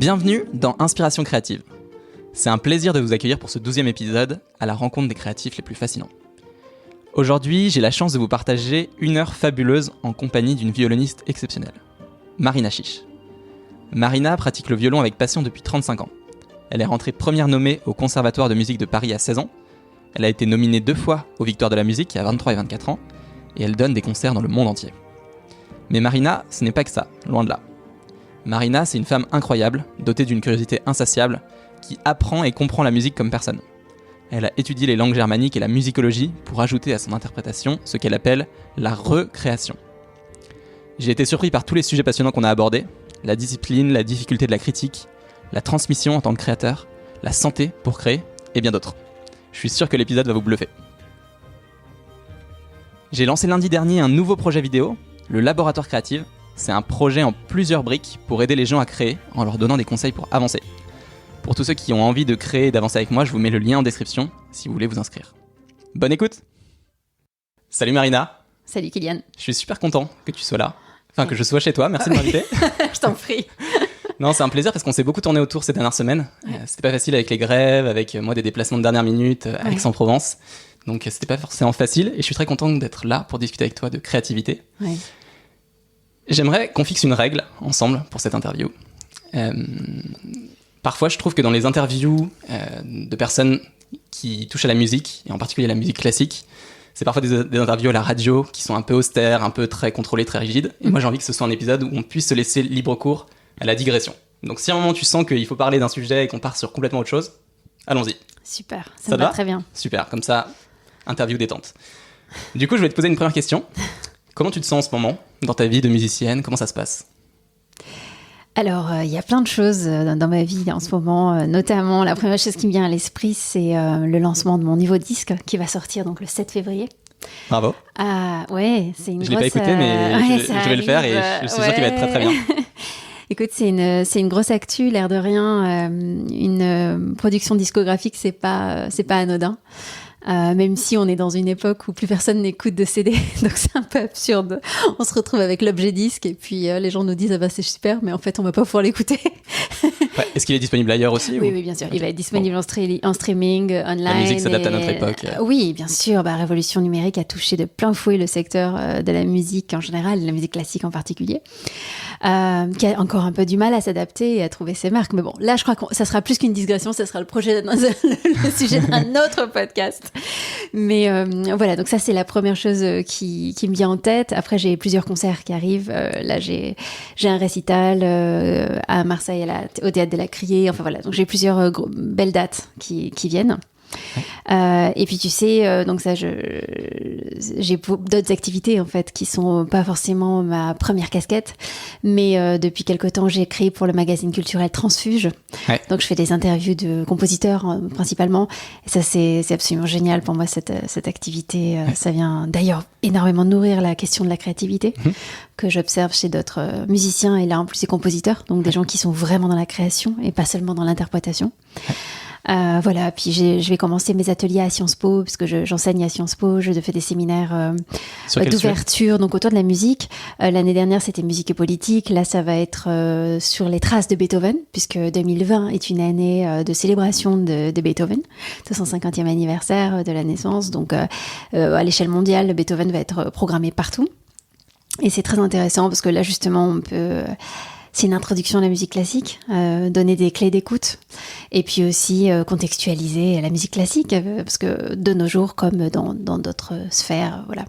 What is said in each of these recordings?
Bienvenue dans Inspiration Créative. C'est un plaisir de vous accueillir pour ce 12e épisode à la rencontre des créatifs les plus fascinants. Aujourd'hui, j'ai la chance de vous partager une heure fabuleuse en compagnie d'une violoniste exceptionnelle, Marina Chiche. Marina pratique le violon avec passion depuis 35 ans. Elle est rentrée première nommée au Conservatoire de musique de Paris à 16 ans. Elle a été nominée 2 fois aux Victoires de la musique à 23 et 24 ans. Et elle donne des concerts dans le monde entier. Mais Marina, ce n'est pas que ça, loin de là. Marina, c'est une femme incroyable, dotée d'une curiosité insatiable, qui apprend et comprend la musique comme personne. Elle a étudié les langues germaniques et la musicologie pour ajouter à son interprétation ce qu'elle appelle la recréation. J'ai été surpris par tous les sujets passionnants qu'on a abordés, la discipline, la difficulté de la critique, la transmission en tant que créateur, la santé pour créer, et bien d'autres. Je suis sûr que l'épisode va vous bluffer. J'ai lancé lundi dernier un nouveau projet vidéo, le Laboratoire Créatif. C'est un projet en plusieurs briques pour aider les gens à créer en leur donnant des conseils pour avancer. Pour tous ceux qui ont envie de créer et d'avancer avec moi, je vous mets le lien en description si vous voulez vous inscrire. Bonne écoute! Salut Marina! Salut Kylian! Je suis super content que tu sois là. Enfin, que je sois chez toi, merci de m'inviter. Je t'en prie! Non, c'est un plaisir parce qu'on s'est beaucoup tourné autour ces dernières semaines. Ouais. C'était pas facile avec les grèves, avec moi des déplacements de dernière minute à Aix-en-Provence. Donc c'était pas forcément facile et je suis très content d'être là pour discuter avec toi de créativité. Ouais. J'aimerais qu'on fixe une règle ensemble pour cette interview. Parfois, je trouve que dans les interviews de personnes qui touchent à la musique, et en particulier à la musique classique, c'est parfois des interviews à la radio qui sont un peu austères, un peu très contrôlées, très rigides. Et moi, j'ai envie que ce soit un épisode où on puisse se laisser libre cours à la digression. Donc si à un moment tu sens qu'il faut parler d'un sujet et qu'on part sur complètement autre chose, allons-y. Super, ça me va très bien. Super, comme ça, interview détente. Du coup, je vais te poser une première question. Comment tu te sens en ce moment dans ta vie de musicienne? Comment ça se passe? Alors, il y a plein de choses dans ma vie en ce moment. Notamment, la première chose qui me vient à l'esprit, c'est le lancement de mon nouveau disque qui va sortir donc le 7 février. Bravo. Ouais, c'est une grosse... Je ne l'ai pas écouté, mais je vais le faire et je suis sûr qu'il va être très très bien. Écoute, c'est une grosse actu, l'air de rien. Une production discographique, c'est pas anodin. Même si on est dans une époque où plus personne n'écoute de CD, donc c'est un peu absurde. On se retrouve avec l'objet disque et puis les gens nous disent ah bah c'est super, mais en fait on va pas pouvoir l'écouter. Ouais, est-ce qu'il est disponible ailleurs aussi? Oui, bien sûr. Il va être disponible en streaming, online. La musique s'adapte à notre époque. Oui, bien sûr. Révolution numérique a touché de plein fouet le secteur de la musique en général, la musique classique en particulier, qui a encore un peu du mal à s'adapter et à trouver ses marques. Mais bon, là, je crois que ça sera plus qu'une digression, ça sera le sujet d'un autre podcast. Mais voilà, donc ça, c'est la première chose qui me vient en tête. Après, j'ai plusieurs concerts qui arrivent. Là, j'ai un récital à Marseille, au Théâtre de la Criée. Enfin voilà, donc j'ai plusieurs belles dates qui viennent. Et puis tu sais, donc ça, j'ai d'autres activités en fait qui sont pas forcément ma première casquette, mais depuis quelque temps j'ai écrit pour le magazine culturel Transfuge. Ouais. Donc je fais des interviews de compositeurs principalement. Et ça c'est absolument génial pour moi cette activité. Ouais. Ça vient d'ailleurs énormément nourrir la question de la créativité que j'observe chez d'autres musiciens et là en plus c'est compositeurs, donc des gens qui sont vraiment dans la création et pas seulement dans l'interprétation. Voilà, puis je vais commencer mes ateliers à Sciences Po, parce que j'enseigne à Sciences Po, je fais des séminaires d'ouverture, donc autour de la musique. L'année dernière, c'était musique et politique. Là, ça va être sur les traces de Beethoven, puisque 2020 est une année de célébration de Beethoven, 250e anniversaire de la naissance. Donc, à l'échelle mondiale, Beethoven va être programmé partout. Et c'est très intéressant, parce que là, justement, on peut... C'est une introduction à la musique classique, donner des clés d'écoute et puis aussi contextualiser la musique classique parce que de nos jours comme dans d'autres sphères, voilà.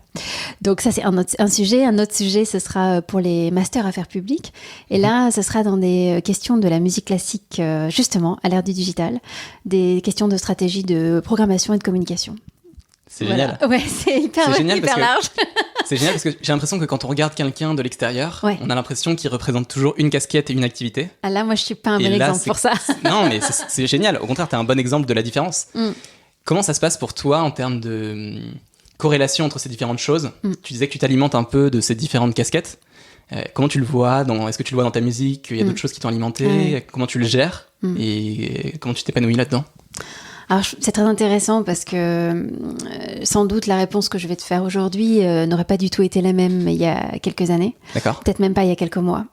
Donc ça c'est un sujet. Un autre sujet, ce sera pour les masters affaires publiques et là ce sera dans des questions de la musique classique justement à l'ère du digital, des questions de stratégie de programmation et de communication. C'est génial. Ouais, c'est hyper large. C'est génial parce que j'ai l'impression que quand on regarde quelqu'un de l'extérieur, on a l'impression qu'il représente toujours une casquette et une activité. Ah là, moi, je suis pas un bon exemple pour ça. Non, mais c'est génial. Au contraire, t'es un bon exemple de la différence. Comment ça se passe pour toi en termes de corrélation entre ces différentes choses? Tu disais que tu t'alimentes un peu de ces différentes casquettes. Comment tu le vois est-ce que tu le vois dans ta musique? Il y a d'autres choses qui t'ont alimenté. Comment tu le gères? Et comment tu t'épanouis là-dedans? Alors, c'est très intéressant parce que sans doute la réponse que je vais te faire aujourd'hui n'aurait pas du tout été la même il y a quelques années. D'accord. Peut-être même pas il y a quelques mois.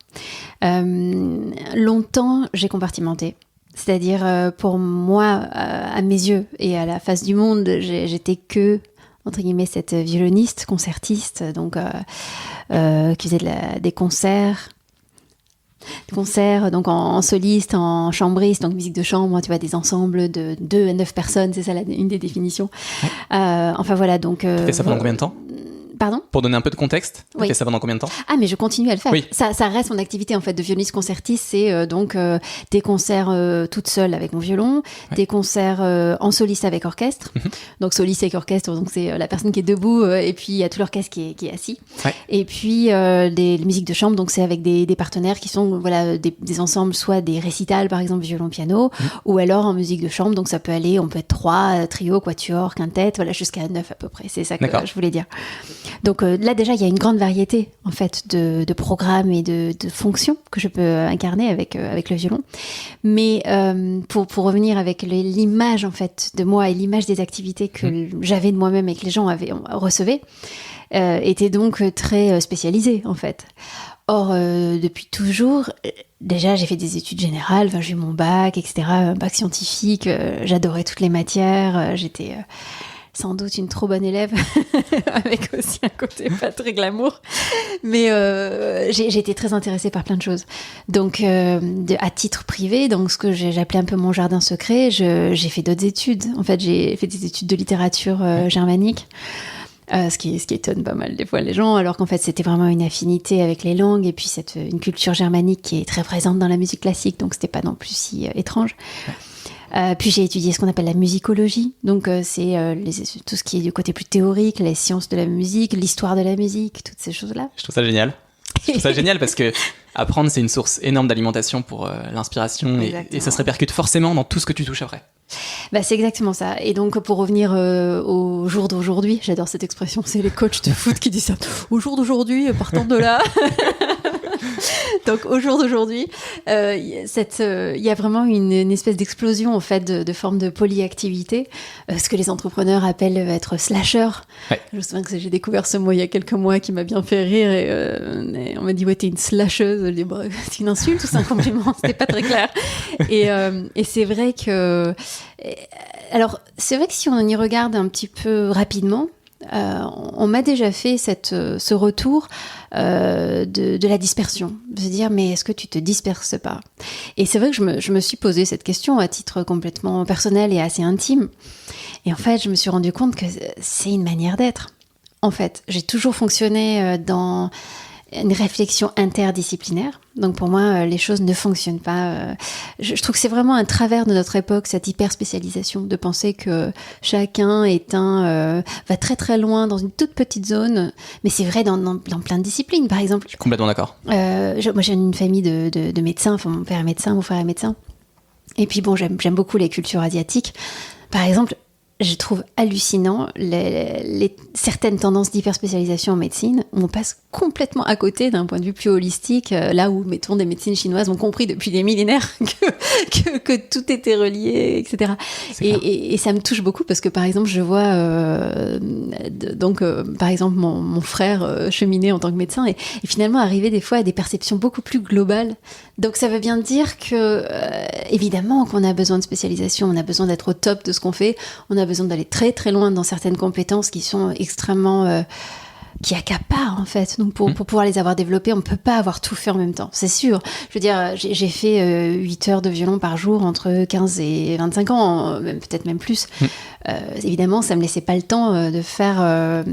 Longtemps, j'ai compartimenté. C'est-à-dire, pour moi, à mes yeux et à la face du monde, j'étais que, entre guillemets, cette violoniste, concertiste, donc qui faisait des concerts donc en soliste, en chambriste, donc musique de chambre, tu vois, des ensembles de 2 à 9 personnes, c'est ça une des définitions. Ouais. Enfin voilà, donc... Tu fais ça pendant combien de temps ? Pardon ? Pour donner un peu de contexte, tu Oui. fais ça pendant combien de temps ? Ah, mais je continue à le faire. Oui. Ça reste mon activité en fait de violoniste concertiste. C'est donc des concerts toute seule avec mon violon, des concerts en soliste avec orchestre. Donc soliste avec orchestre, donc c'est la personne qui est debout et puis il y a tout l'orchestre qui est assis. Ouais. Et puis des musiques de chambre, donc c'est avec des partenaires qui sont voilà des ensembles, soit des récitals par exemple violon-piano, ou alors en musique de chambre. Donc ça peut aller, on peut être 3, trio, quatuor, quintette, voilà jusqu'à 9 à peu près. C'est ça que je voulais dire. Donc là déjà il y a une grande variété en fait de programmes et de fonctions que je peux incarner avec le violon. Mais pour revenir avec l'image en fait de moi et l'image des activités que j'avais de moi-même et que les gens recevaient était donc très spécialisée en fait. Or depuis toujours, déjà j'ai fait des études générales, j'ai eu mon bac, etc., un bac scientifique, j'adorais toutes les matières, j'étais sans doute une trop bonne élève, avec aussi un côté pas très glamour. Mais j'ai été très intéressée par plein de choses. Donc, à titre privé, donc ce que j'appelais un peu mon jardin secret, j'ai fait d'autres études. En fait, j'ai fait des études de littérature germanique. Ce qui étonne pas mal des fois les gens, alors qu'en fait c'était vraiment une affinité avec les langues et puis une culture germanique qui est très présente dans la musique classique, donc c'était pas non plus si étrange. Puis j'ai étudié ce qu'on appelle la musicologie, donc c'est tout ce qui est du côté plus théorique, les sciences de la musique, l'histoire de la musique, toutes ces choses-là. Je trouve ça génial. Je trouve ça génial parce que apprendre, c'est une source énorme d'alimentation pour l'inspiration et ça se répercute forcément dans tout ce que tu touches après. Bah, c'est exactement ça. Et donc, pour revenir au jour d'aujourd'hui, j'adore cette expression, c'est les coachs de foot qui disent ça. Au jour d'aujourd'hui, partant de là. Donc, au jour d'aujourd'hui, il y a vraiment une espèce d'explosion en fait de forme de polyactivité, ce que les entrepreneurs appellent être slasher. Ouais. Je me souviens que j'ai découvert ce mot il y a quelques mois qui m'a bien fait rire et on m'a dit ouais, t'es une slasheuse. Je dis bah, c'est une insulte ou c'est un compliment, c'était pas très clair. Et c'est vrai que alors c'est vrai que si on y regarde un petit peu rapidement, on m'a déjà fait ce retour de la dispersion, de se dire mais est-ce que tu te disperses pas? Et c'est vrai que je me suis posé cette question à titre complètement personnel et assez intime, et en fait je me suis rendu compte que c'est une manière d'être. En fait j'ai toujours fonctionné dans une réflexion interdisciplinaire. Donc pour moi, les choses ne fonctionnent pas. Je trouve que c'est vraiment un travers de notre époque, cette hyper-spécialisation, de penser que chacun va très très loin dans une toute petite zone. Mais c'est vrai dans plein de disciplines, par exemple. Je suis complètement d'accord. Moi, j'ai une famille de médecins. Enfin, mon père est médecin, mon frère est médecin. Et puis bon, j'aime beaucoup les cultures asiatiques. Par exemple, je trouve hallucinant certaines tendances d'hyperspécialisation en médecine où on passe complètement à côté d'un point de vue plus holistique, là où, mettons, des médecines chinoises ont compris depuis des millénaires que tout était relié, etc. Et ça me touche beaucoup parce que, par exemple, je vois par exemple, mon frère cheminer en tant que médecin et finalement arriver des fois à des perceptions beaucoup plus globales. Donc ça veut bien dire que, évidemment, qu'on a besoin de spécialisation, on a besoin d'être au top de ce qu'on fait, on a besoin d'aller très très loin dans certaines compétences qui sont extrêmement... qui accaparent en fait. Donc pour pouvoir les avoir développées, on ne peut pas avoir tout fait en même temps, c'est sûr. Je veux dire, j'ai fait 8 heures de violon par jour entre 15 et 25 ans, peut-être même plus. Évidemment, ça ne me laissait pas le temps de faire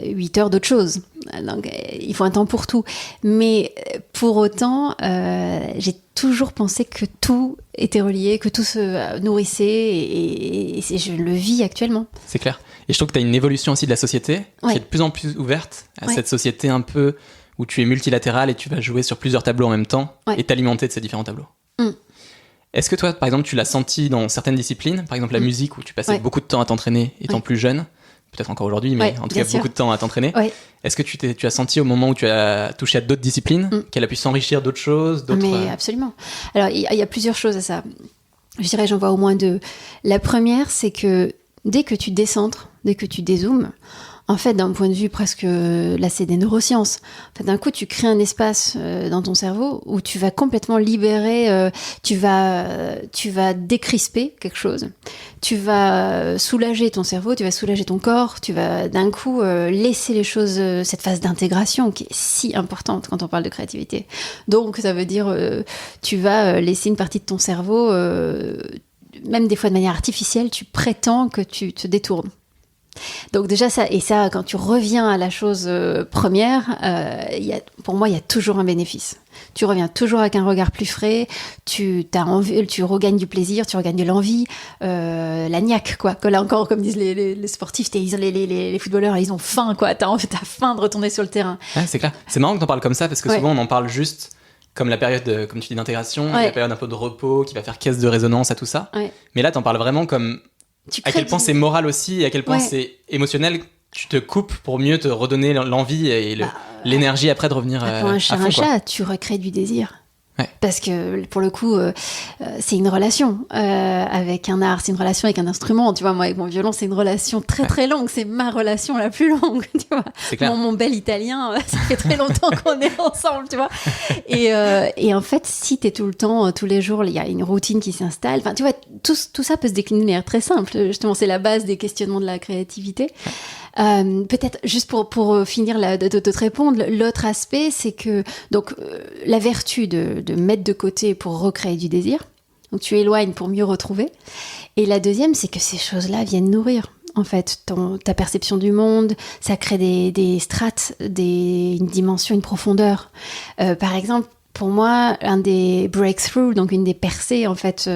8 heures d'autre chose. Donc, il faut un temps pour tout. Mais pour autant, j'ai toujours pensé que tout était relié, que tout se nourrissait et je le vis actuellement. C'est clair. Et je trouve que tu as une évolution aussi de la société qui est de plus en plus ouverte à cette société un peu où tu es multilatéral et tu vas jouer sur plusieurs tableaux en même temps et t'alimenter de ces différents tableaux. Est-ce que toi, par exemple, tu l'as senti dans certaines disciplines, par exemple la musique où tu passais beaucoup de temps à t'entraîner étant plus jeune, peut-être encore aujourd'hui, mais en tout cas beaucoup de temps à t'entraîner. Est-ce que tu as senti au moment où tu as touché à d'autres disciplines qu'elle a pu s'enrichir d'autres choses Mais absolument. Alors, il y a plusieurs choses à ça. Je dirais, j'en vois au moins deux. La première, c'est que dès que tu décentres, dès que tu dézoomes, en fait, d'un point de vue presque, là c'est des neurosciences, en fait, d'un coup tu crées un espace dans ton cerveau où tu vas complètement libérer, tu vas décrisper quelque chose, tu vas soulager ton cerveau, tu vas soulager ton corps, tu vas d'un coup laisser les choses, cette phase d'intégration qui est si importante quand on parle de créativité. Donc ça veut dire, tu vas laisser une partie de ton cerveau, même des fois de manière artificielle, tu prétends que tu te détournes. Donc déjà ça, et ça quand tu reviens à la chose première, pour moi il y a toujours un bénéfice. Tu reviens toujours avec un regard plus frais, tu regagnes du plaisir, tu regagnes de l'envie, la niaque quoi. Que là encore, comme disent les sportifs, les footballeurs, ils ont faim quoi. T'as faim de retourner sur le terrain. Ouais, c'est clair. C'est marrant que t'en parles comme ça parce que souvent on en parle juste comme la période, comme tu dis, d'intégration, la période un peu de repos qui va faire caisse de résonance à tout ça. Ouais. Mais là t'en parles vraiment comme à quel point c'est moral aussi et à quel point c'est émotionnel. Tu te coupes pour mieux te redonner l'envie et l'énergie après de revenir à fond. Un chat, tu recrées du désir. Ouais. Parce que pour le coup, c'est une relation avec un art, c'est une relation avec un instrument. Tu vois, moi avec mon violon, c'est une relation très très longue. C'est ma relation la plus longue. Tu vois, c'est clair. Mon bel italien, ça fait très longtemps qu'on est ensemble. Tu vois, et en fait, si t'es tout le temps, tous les jours, il y a une routine qui s'installe. Enfin, tu vois, tout ça peut se décliner de manière très simple. Justement, c'est la base des questionnements de la créativité. Peut-être juste pour finir de te répondre, l'autre aspect, c'est que donc la vertu de mettre de côté pour recréer du désir, donc tu éloignes pour mieux retrouver, et la deuxième, c'est que ces choses-là viennent nourrir en fait ta perception du monde, ça crée des strates, une dimension, une profondeur. Par exemple, pour moi, un des breakthroughs, donc une des percées en fait,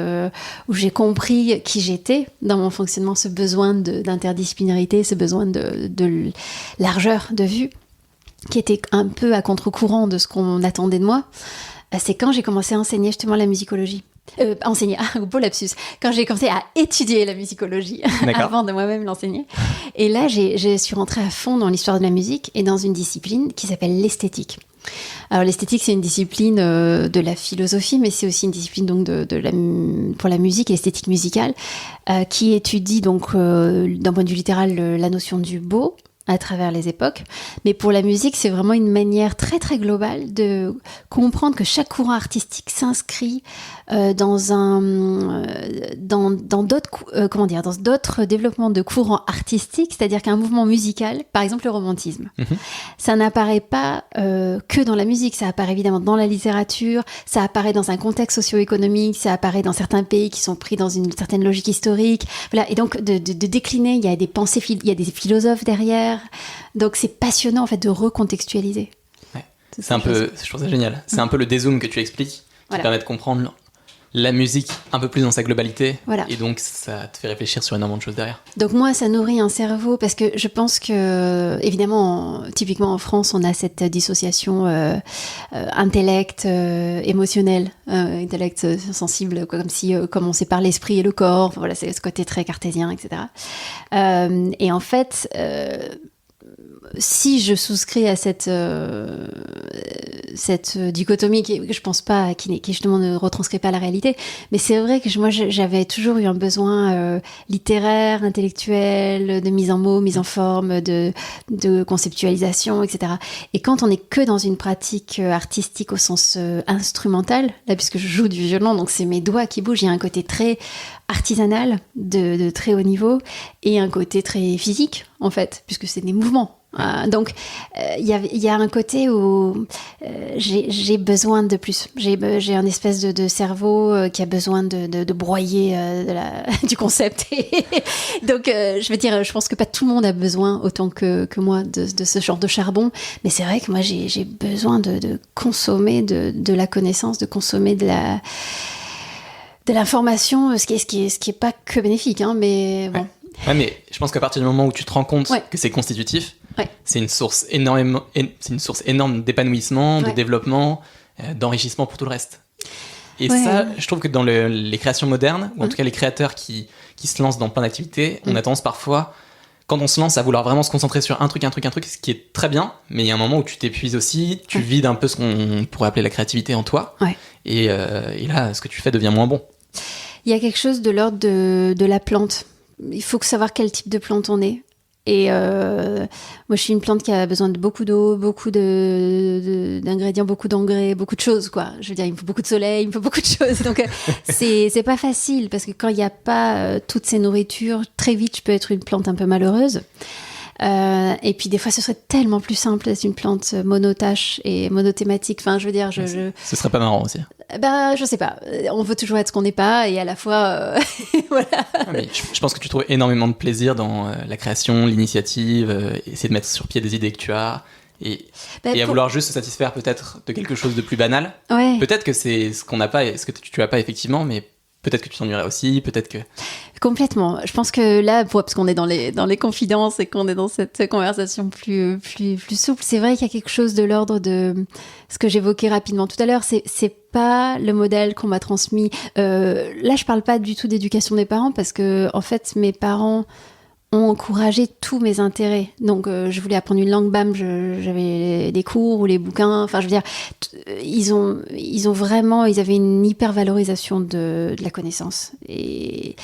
où j'ai compris qui j'étais dans mon fonctionnement, ce besoin d'interdisciplinarité, ce besoin de largeur de vue, qui était un peu à contre-courant de ce qu'on attendait de moi, c'est quand j'ai commencé à enseigner justement la musicologie. Beau lapsus. Quand j'ai commencé à étudier la musicologie avant de moi-même l'enseigner. Et là, je suis rentrée à fond dans l'histoire de la musique et dans une discipline qui s'appelle l'esthétique. Alors l'esthétique, c'est une discipline de la philosophie, mais c'est aussi une discipline donc pour la musique et l'esthétique musicale, qui étudie donc d'un point de vue littéral la notion du beau à travers les époques. Mais pour la musique, c'est vraiment une manière très très globale de comprendre que chaque courant artistique s'inscrit dans d'autres développements de courants artistiques, c'est-à-dire qu'un mouvement musical, par exemple le romantisme, ça n'apparaît pas que dans la musique, ça apparaît évidemment dans la littérature, ça apparaît dans un contexte socio-économique, ça apparaît dans certains pays qui sont pris dans une certaine logique historique, voilà. Et donc de décliner, il y a des pensées, il y a des philosophes derrière, donc c'est passionnant en fait de recontextualiser. Ouais. C'est un peu, je trouve ça génial, c'est un peu le dézoom que tu expliques, qui permet de comprendre la musique un peu plus dans sa globalité, et donc ça te fait réfléchir sur énormément de choses derrière. Donc moi, ça nourrit un cerveau, parce que je pense que, évidemment, typiquement en France, on a cette dissociation intellect, émotionnel, intellect sensible, quoi, comme on sépare l'esprit et le corps, enfin, voilà, c'est ce côté très cartésien, etc. Et en fait... si je souscris à cette dichotomie que je pense pas, qui justement ne retranscrit pas la réalité, mais c'est vrai que moi j'avais toujours eu un besoin littéraire, intellectuel, de mise en mots, mise en forme, de conceptualisation, etc. Et quand on n'est que dans une pratique artistique au sens instrumental, là puisque je joue du violon, donc c'est mes doigts qui bougent, il y a un côté très artisanal de très haut niveau et un côté très physique en fait, puisque c'est des mouvements. Donc il y a un côté où j'ai besoin de plus. J'ai un espèce de cerveau qui a besoin de broyer du concept. Donc je veux dire, je pense que pas tout le monde a besoin autant que moi de ce genre de charbon, mais c'est vrai que moi j'ai besoin de consommer de la connaissance, de consommer de l'information, ce qui est pas que bénéfique, hein, mais bon. Ouais, mais je pense qu'à partir du moment où tu te rends compte que c'est constitutif, c'est une source énorme d'épanouissement, de développement, d'enrichissement pour tout le reste. Et ça, je trouve que dans les créations modernes, ou en tout cas les créateurs qui se lancent dans plein d'activités, on a tendance parfois, quand on se lance, à vouloir vraiment se concentrer sur un truc, ce qui est très bien, mais il y a un moment où tu t'épuises aussi, tu vides un peu ce qu'on pourrait appeler la créativité en toi, et là, ce que tu fais devient moins bon. Il Il y a quelque chose de l'ordre de la plante. Il faut savoir quel type de plante on est. Et moi, je suis une plante qui a besoin de beaucoup d'eau, beaucoup d'ingrédients, beaucoup d'engrais, beaucoup de choses, quoi. Je veux dire, il me faut beaucoup de soleil, il me faut beaucoup de choses. Donc, c'est pas facile parce que quand il n'y a pas toutes ces nourritures, très vite, je peux être une plante un peu malheureuse. Et puis des fois ce serait tellement plus simple d'être une plante monotâche et monothématique. Enfin, je veux dire, ce serait pas marrant aussi. Ben, je sais pas. On veut toujours être ce qu'on n'est pas et à la fois, voilà. Mais je pense que tu trouves énormément de plaisir dans la création, l'initiative, essayer de mettre sur pied des idées que tu as. Et à vouloir juste se satisfaire peut-être de quelque chose de plus banal. Ouais. Peut-être que c'est ce qu'on n'a pas et ce que tu as pas effectivement, mais peut-être que tu t'ennuierais aussi, peut-être que... Complètement. Je pense que là, parce qu'on est dans les confidences et qu'on est dans cette conversation plus souple, c'est vrai qu'il y a quelque chose de l'ordre de ce que j'évoquais rapidement tout à l'heure. C'est pas le modèle qu'on m'a transmis. Là, je parle pas du tout d'éducation des parents parce que, en fait, mes parents ont encouragé tous mes intérêts. Donc, je voulais apprendre une langue, bam, j'avais des cours ou les bouquins. Enfin, je veux dire, ils avaient une hyper valorisation de la connaissance. Et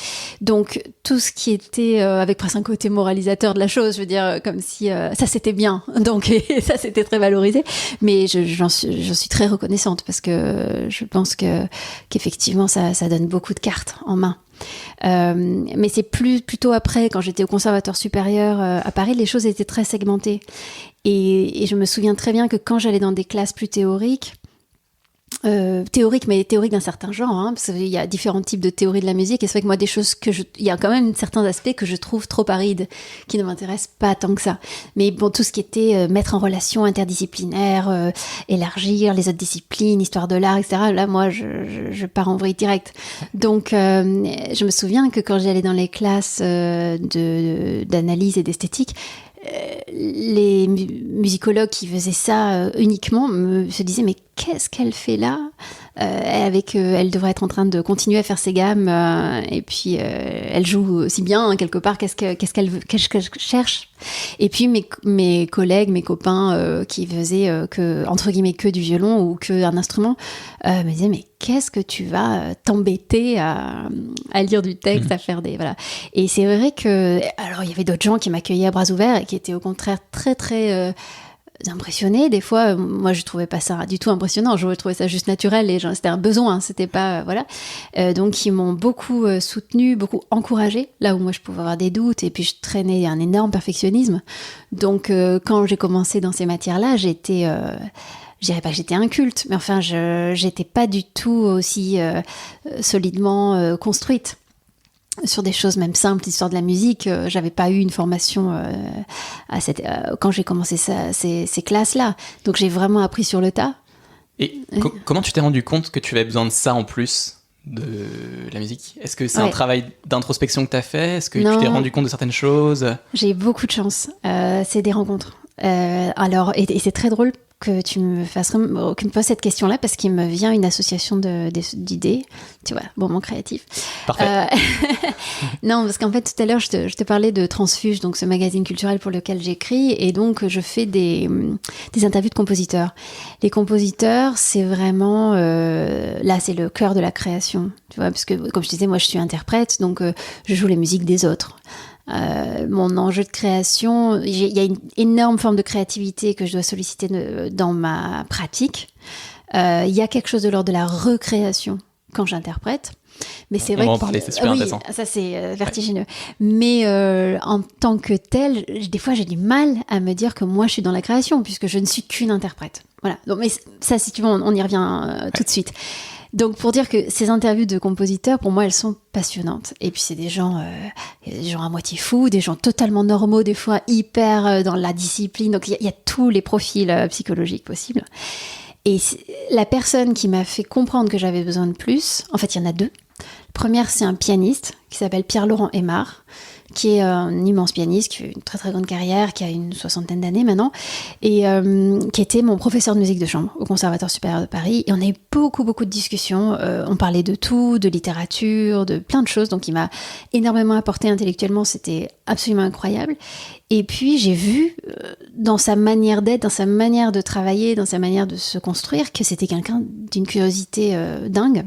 donc, tout ce qui était avec presque un côté moralisateur de la chose, je veux dire, comme si ça c'était bien. Donc, ça c'était très valorisé. Mais j'en suis très reconnaissante parce que je pense qu'effectivement, ça donne beaucoup de cartes en main. Mais c'est plutôt après, quand j'étais au conservatoire supérieur à Paris, les choses étaient très segmentées. Et je me souviens très bien que quand j'allais dans des classes plus théoriques, mais théorique d'un certain genre, hein, parce qu'il y a différents types de théorie de la musique, et c'est vrai que moi, il y a quand même certains aspects que je trouve trop arides, qui ne m'intéressent pas tant que ça. Mais bon, tout ce qui était mettre en relation interdisciplinaire, élargir les autres disciplines, histoire de l'art, etc., là, moi, je pars en vrille direct. Donc, je me souviens que quand j'allais dans les classes d'analyse et d'esthétique, les musicologues qui faisaient ça uniquement se disaient mais qu'est-ce qu'elle fait là elle devrait être en train de continuer à faire ses gammes et puis elle joue aussi bien hein, quelque part qu'est-ce qu'elle cherche. Et puis mes collègues, mes copains qui faisaient entre guillemets que du violon ou que un instrument me disaient mais qu'est-ce que tu vas t'embêter à lire du texte, à faire des voilà. Et c'est vrai que alors il y avait d'autres gens qui m'accueillaient à bras ouverts et qui étaient au contraire très très impressionnés. Des fois, moi je trouvais pas ça du tout impressionnant, je trouvais ça juste naturel et c'était un besoin, c'était pas voilà. Donc ils m'ont beaucoup soutenu, beaucoup encouragé là où moi je pouvais avoir des doutes et puis je traînais un énorme perfectionnisme. Donc quand j'ai commencé dans ces matières-là, j'étais je dirais pas que j'étais inculte, mais enfin j'étais pas du tout aussi solidement construite. Sur des choses même simples, l'histoire de la musique, j'avais pas eu une formation quand j'ai commencé ces classes-là. Donc j'ai vraiment appris sur le tas. Et comment tu t'es rendu compte que tu avais besoin de ça en plus de la musique ? Est-ce que c'est un travail d'introspection que tu as fait ? Est-ce que tu t'es rendu compte de certaines choses ? J'ai eu beaucoup de chance. C'est des rencontres. Alors, et c'est très drôle que tu me poses cette question-là parce qu'il me vient une association d'idées, tu vois, moment créatif. Parfait. Non, parce qu'en fait, tout à l'heure, je te parlais de Transfuge, donc ce magazine culturel pour lequel j'écris, et donc je fais des interviews de compositeurs. Les compositeurs, c'est vraiment, là, c'est le cœur de la création, tu vois, parce que, comme je disais, moi, je suis interprète, donc je joue les musiques des autres. Mon enjeu de création, il y a une énorme forme de créativité que je dois solliciter dans ma pratique. Il y a quelque chose de l'ordre de la recréation quand j'interprète. Mais c'est vrai on va en parler, c'est super intéressant. Ça c'est vertigineux. Ouais. Mais en tant que tel, des fois j'ai du mal à me dire que moi je suis dans la création puisque je ne suis qu'une interprète. Voilà. Donc, mais ça, si tu veux, on y revient tout de suite. Donc pour dire que ces interviews de compositeurs, pour moi, elles sont passionnantes. Et puis c'est des gens à moitié fous, des gens totalement normaux, des fois hyper dans la discipline. Donc il y a tous les profils psychologiques possibles. Et la personne qui m'a fait comprendre que j'avais besoin de plus, en fait il y en a deux. La première, c'est un pianiste qui s'appelle Pierre-Laurent Aymar, qui est un immense pianiste, qui a une très très grande carrière, qui a une 60aine d'années maintenant, et qui était mon professeur de musique de chambre au Conservatoire supérieur de Paris. Et on a eu beaucoup de discussions. On parlait de tout, de littérature, de plein de choses. Donc il m'a énormément apporté intellectuellement. C'était absolument incroyable. Et puis j'ai vu dans sa manière d'être, dans sa manière de travailler, dans sa manière de se construire, que c'était quelqu'un d'une curiosité dingue.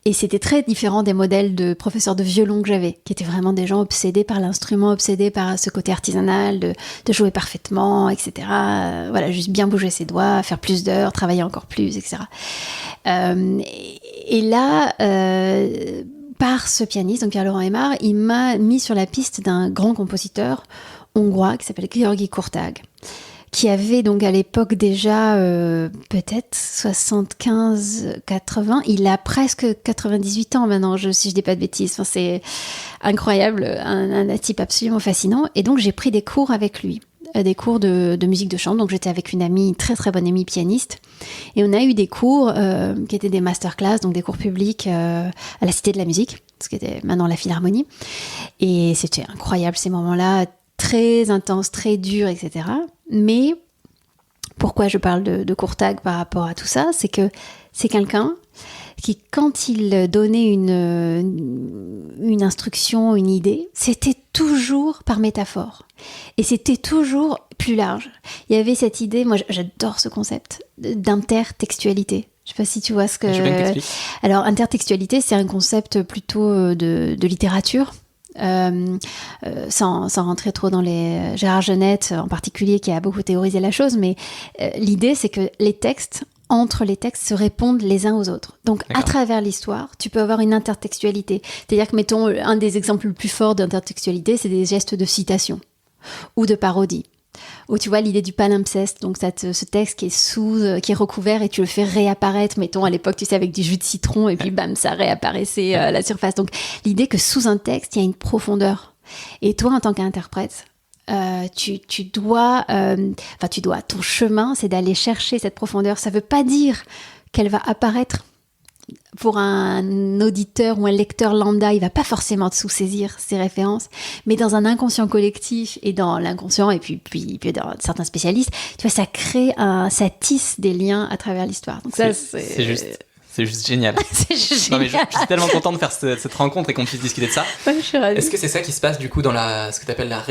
Et c'était très différent des modèles de professeurs de violon que j'avais, qui étaient vraiment des gens obsédés par l'instrument, obsédés par ce côté artisanal, de jouer parfaitement, etc. Voilà, juste bien bouger ses doigts, faire plus d'heures, travailler encore plus, etc. Et là, par ce pianiste, donc Pierre-Laurent Aimard, il m'a mis sur la piste d'un grand compositeur hongrois qui s'appelle György Kurtág, qui avait donc à l'époque déjà peut-être 75-80. Il a presque 98 ans maintenant, si je dis pas de bêtises. Enfin, c'est incroyable, un type absolument fascinant. Et donc j'ai pris des cours avec lui, des cours de musique de chambre. Donc j'étais avec une amie, très très bonne amie pianiste. Et on a eu des cours qui étaient des masterclass, donc des cours publics à la Cité de la Musique, ce qui était maintenant la Philharmonie. Et c'était incroyable ces moments-là, très intenses, très durs, etc. Mais pourquoi je parle de Kurtág par rapport à tout ça, c'est que c'est quelqu'un qui, quand il donnait une instruction, une idée, c'était toujours par métaphore. Et c'était toujours plus large. Il y avait cette idée, moi j'adore ce concept, d'intertextualité. Je ne sais pas si tu vois ce que... Je veux bien que t'expliques. Alors, intertextualité, c'est un concept plutôt de littérature. Sans rentrer trop dans les... Gérard Genette en particulier qui a beaucoup théorisé la chose, mais l'idée c'est que entre les textes se répondent les uns aux autres. Donc à travers l'histoire, tu peux avoir une intertextualité. C'est-à-dire que, mettons, un des exemples les plus forts d'intertextualité, c'est des gestes de citation ou de parodie. Ou tu vois l'idée du palimpseste, donc ce texte qui est recouvert et tu le fais réapparaître, mettons à l'époque tu sais avec du jus de citron et puis bam ça réapparaissait à la surface. Donc l'idée que sous un texte il y a une profondeur. Et toi en tant qu'interprète, tu dois, ton chemin c'est d'aller chercher cette profondeur. Ça veut pas dire qu'elle va apparaître. Pour un auditeur ou un lecteur lambda, il va pas forcément sous-saisir ces références, mais dans un inconscient collectif et dans l'inconscient et puis dans certains spécialistes, tu vois, ça tisse des liens à travers l'histoire. Donc c'est juste génial. C'est juste non, mais génial. je suis tellement content de faire cette rencontre et qu'on puisse discuter de ça. Ouais, je suis ravie. Est-ce que c'est ça qui se passe du coup dans ce que tu appelles la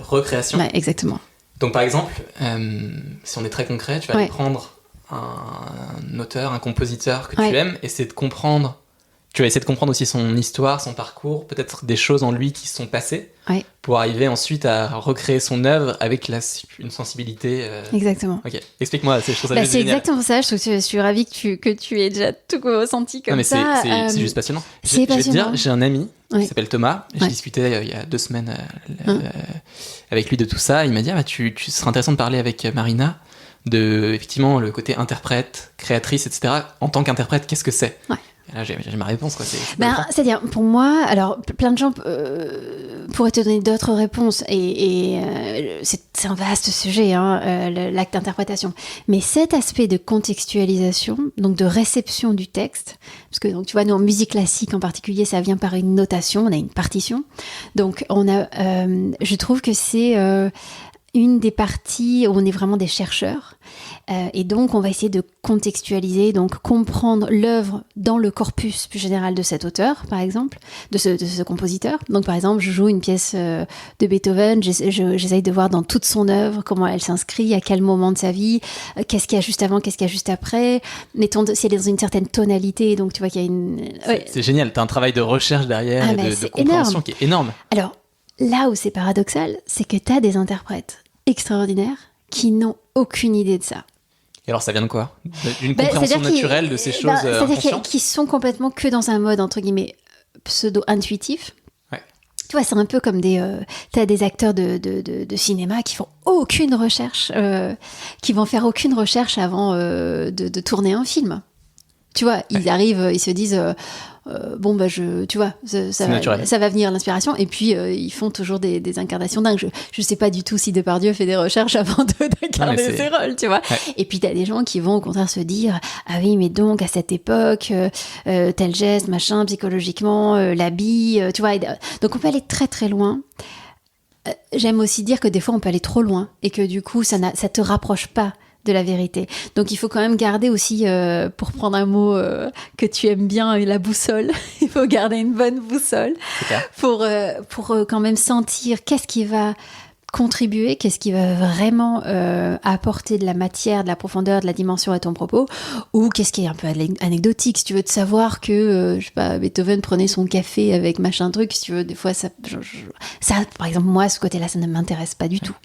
recréation? Ouais, exactement. Donc par exemple, si on est très concret, tu vas aller prendre un auteur, un compositeur que tu aimes, essayer de comprendre. Tu vas essayer de comprendre aussi son histoire, son parcours, peut-être des choses en lui qui se sont passées, pour arriver ensuite à recréer son œuvre avec une sensibilité. Exactement. Ok, explique-moi ces choses. C'est exactement ça. Je suis ravie que tu aies déjà tout ressenti comme ça. C'est juste passionnant. C'est passionnant. Je vais te dire, j'ai un ami qui s'appelle Thomas. J'ai discuté il y a 2 semaines avec lui de tout ça. Il m'a dit tu serait intéressant de parler avec Marina de effectivement le côté interprète, créatrice, etc. En tant qu'interprète, qu'est-ce que c'est? Et là, j'ai ma réponse, quoi. C'est-à-dire, pour moi, alors, plein de gens pourraient te donner d'autres réponses, et c'est un vaste sujet, l'acte d'interprétation. Mais cet aspect de contextualisation, donc de réception du texte, parce que, donc, tu vois, nous, en musique classique en particulier, ça vient par une notation, on a une partition. Donc, je trouve que c'est une des parties où on est vraiment des chercheurs. Et donc, on va essayer de contextualiser, donc comprendre l'œuvre dans le corpus plus général de cet auteur, par exemple, de ce compositeur. Donc, par exemple, je joue une pièce de Beethoven, j'essaye de voir dans toute son œuvre comment elle s'inscrit, à quel moment de sa vie, qu'est-ce qu'il y a juste avant, qu'est-ce qu'il y a juste après. Mettons si elle est dans une certaine tonalité, donc tu vois qu'il y a une... C'est génial, tu as un travail de recherche derrière, et de compréhension qui est énorme. Alors, là où c'est paradoxal, c'est que tu as des interprètes extraordinaires qui n'ont aucune idée de ça. Et alors, ça vient de quoi? D'une compréhension naturelle de ces choses c'est-à-dire qu'ils sont complètement que dans un mode, entre guillemets, pseudo-intuitif. Tu vois, c'est un peu comme t'as des acteurs de cinéma qui font aucune recherche, qui vont faire aucune recherche avant de tourner un film. Tu vois, ils arrivent, ils se disent... tu vois, ça va venir l'inspiration. Et puis, ils font toujours des incarnations dingues. Je sais pas du tout si Depardieu fait des recherches avant d'incarner ses rôles, tu vois. Et puis, t'as des gens qui vont au contraire se dire, ah oui, mais donc, à cette époque, tel geste, machin, psychologiquement, l'habit, tu vois. Donc, on peut aller très, très loin. J'aime aussi dire que des fois, on peut aller trop loin. Et que du coup, ça te rapproche pas de la vérité. Donc il faut quand même garder aussi, pour prendre un mot que tu aimes bien, la boussole. Il faut garder une bonne boussole pour quand même sentir qu'est-ce qui va contribuer, qu'est-ce qui va vraiment apporter de la matière, de la profondeur, de la dimension à ton propos, ou qu'est-ce qui est un peu anecdotique, si tu veux, de savoir que, je sais pas, Beethoven prenait son café avec machin truc, si tu veux, des fois, ça par exemple, moi, ce côté-là, ça ne m'intéresse pas du tout.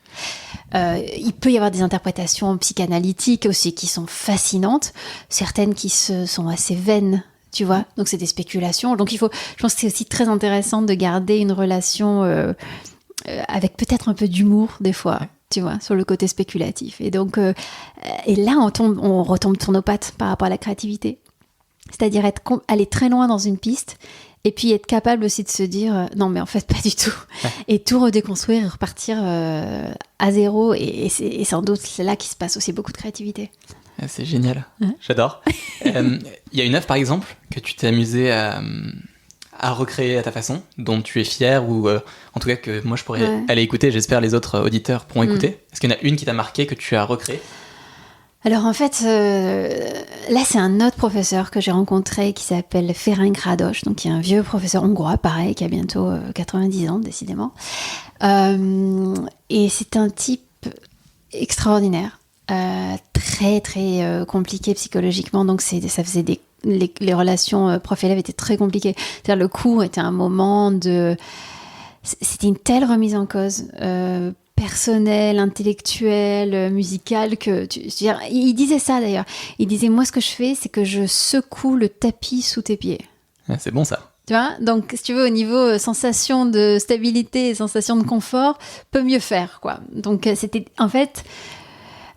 Il peut y avoir des interprétations psychanalytiques aussi qui sont fascinantes, certaines qui sont assez vaines, tu vois, donc c'est des spéculations. Donc je pense que c'est aussi très intéressant de garder une relation avec peut-être un peu d'humour des fois, tu vois, sur le côté spéculatif. Et donc, et là on retombe sur nos pattes par rapport à la créativité. C'est-à-dire aller très loin dans une piste et puis être capable aussi de se dire non mais en fait pas du tout. Et tout redéconstruire et repartir à zéro. Et sans doute c'est là qu'il se passe aussi beaucoup de créativité. C'est génial, j'adore. Il y a une œuvre par exemple que tu t'es amusé à recréer à ta façon, dont tu es fier, ou en tout cas que moi je pourrais aller écouter, j'espère les autres auditeurs pourront écouter. Est-ce qu'il y en a une qui t'a marqué, que tu as recréée? Alors en fait, là c'est un autre professeur que j'ai rencontré qui s'appelle Ferenc Rados, donc qui est un vieux professeur hongrois, pareil, qui a bientôt 90 ans décidément. Et c'est un type extraordinaire. Très très compliqué psychologiquement, donc ça faisait les relations prof-élève étaient très compliquées. C'est-à-dire le cours était un moment c'était une telle remise en cause personnelle, intellectuelle, musicale que il disait ça d'ailleurs. Il disait moi ce que je fais c'est que je secoue le tapis sous tes pieds. C'est bon ça. Tu vois, donc si tu veux au niveau sensation de stabilité et sensation de confort, peut mieux faire quoi. Donc c'était en fait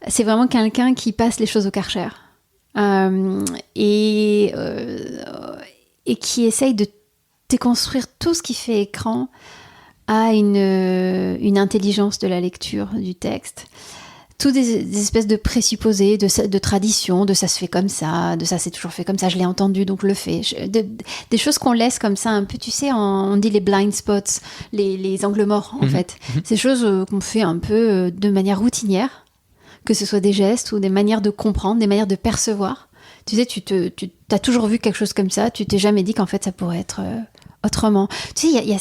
c'est vraiment quelqu'un qui passe les choses au Karcher et qui essaye de déconstruire tout ce qui fait écran à une intelligence de la lecture du texte. Toutes des espèces de présupposés, de traditions, de ça se fait comme ça, de ça c'est toujours fait comme ça, je l'ai entendu donc je le fais. Des choses qu'on laisse comme ça un peu, tu sais, on dit les blind spots, les angles morts en fait. Ces choses qu'on fait un peu de manière routinière, que ce soit des gestes ou des manières de comprendre, des manières de percevoir. Tu sais, tu as toujours vu quelque chose comme ça, tu t'es jamais dit qu'en fait ça pourrait être autrement. Tu sais, il y a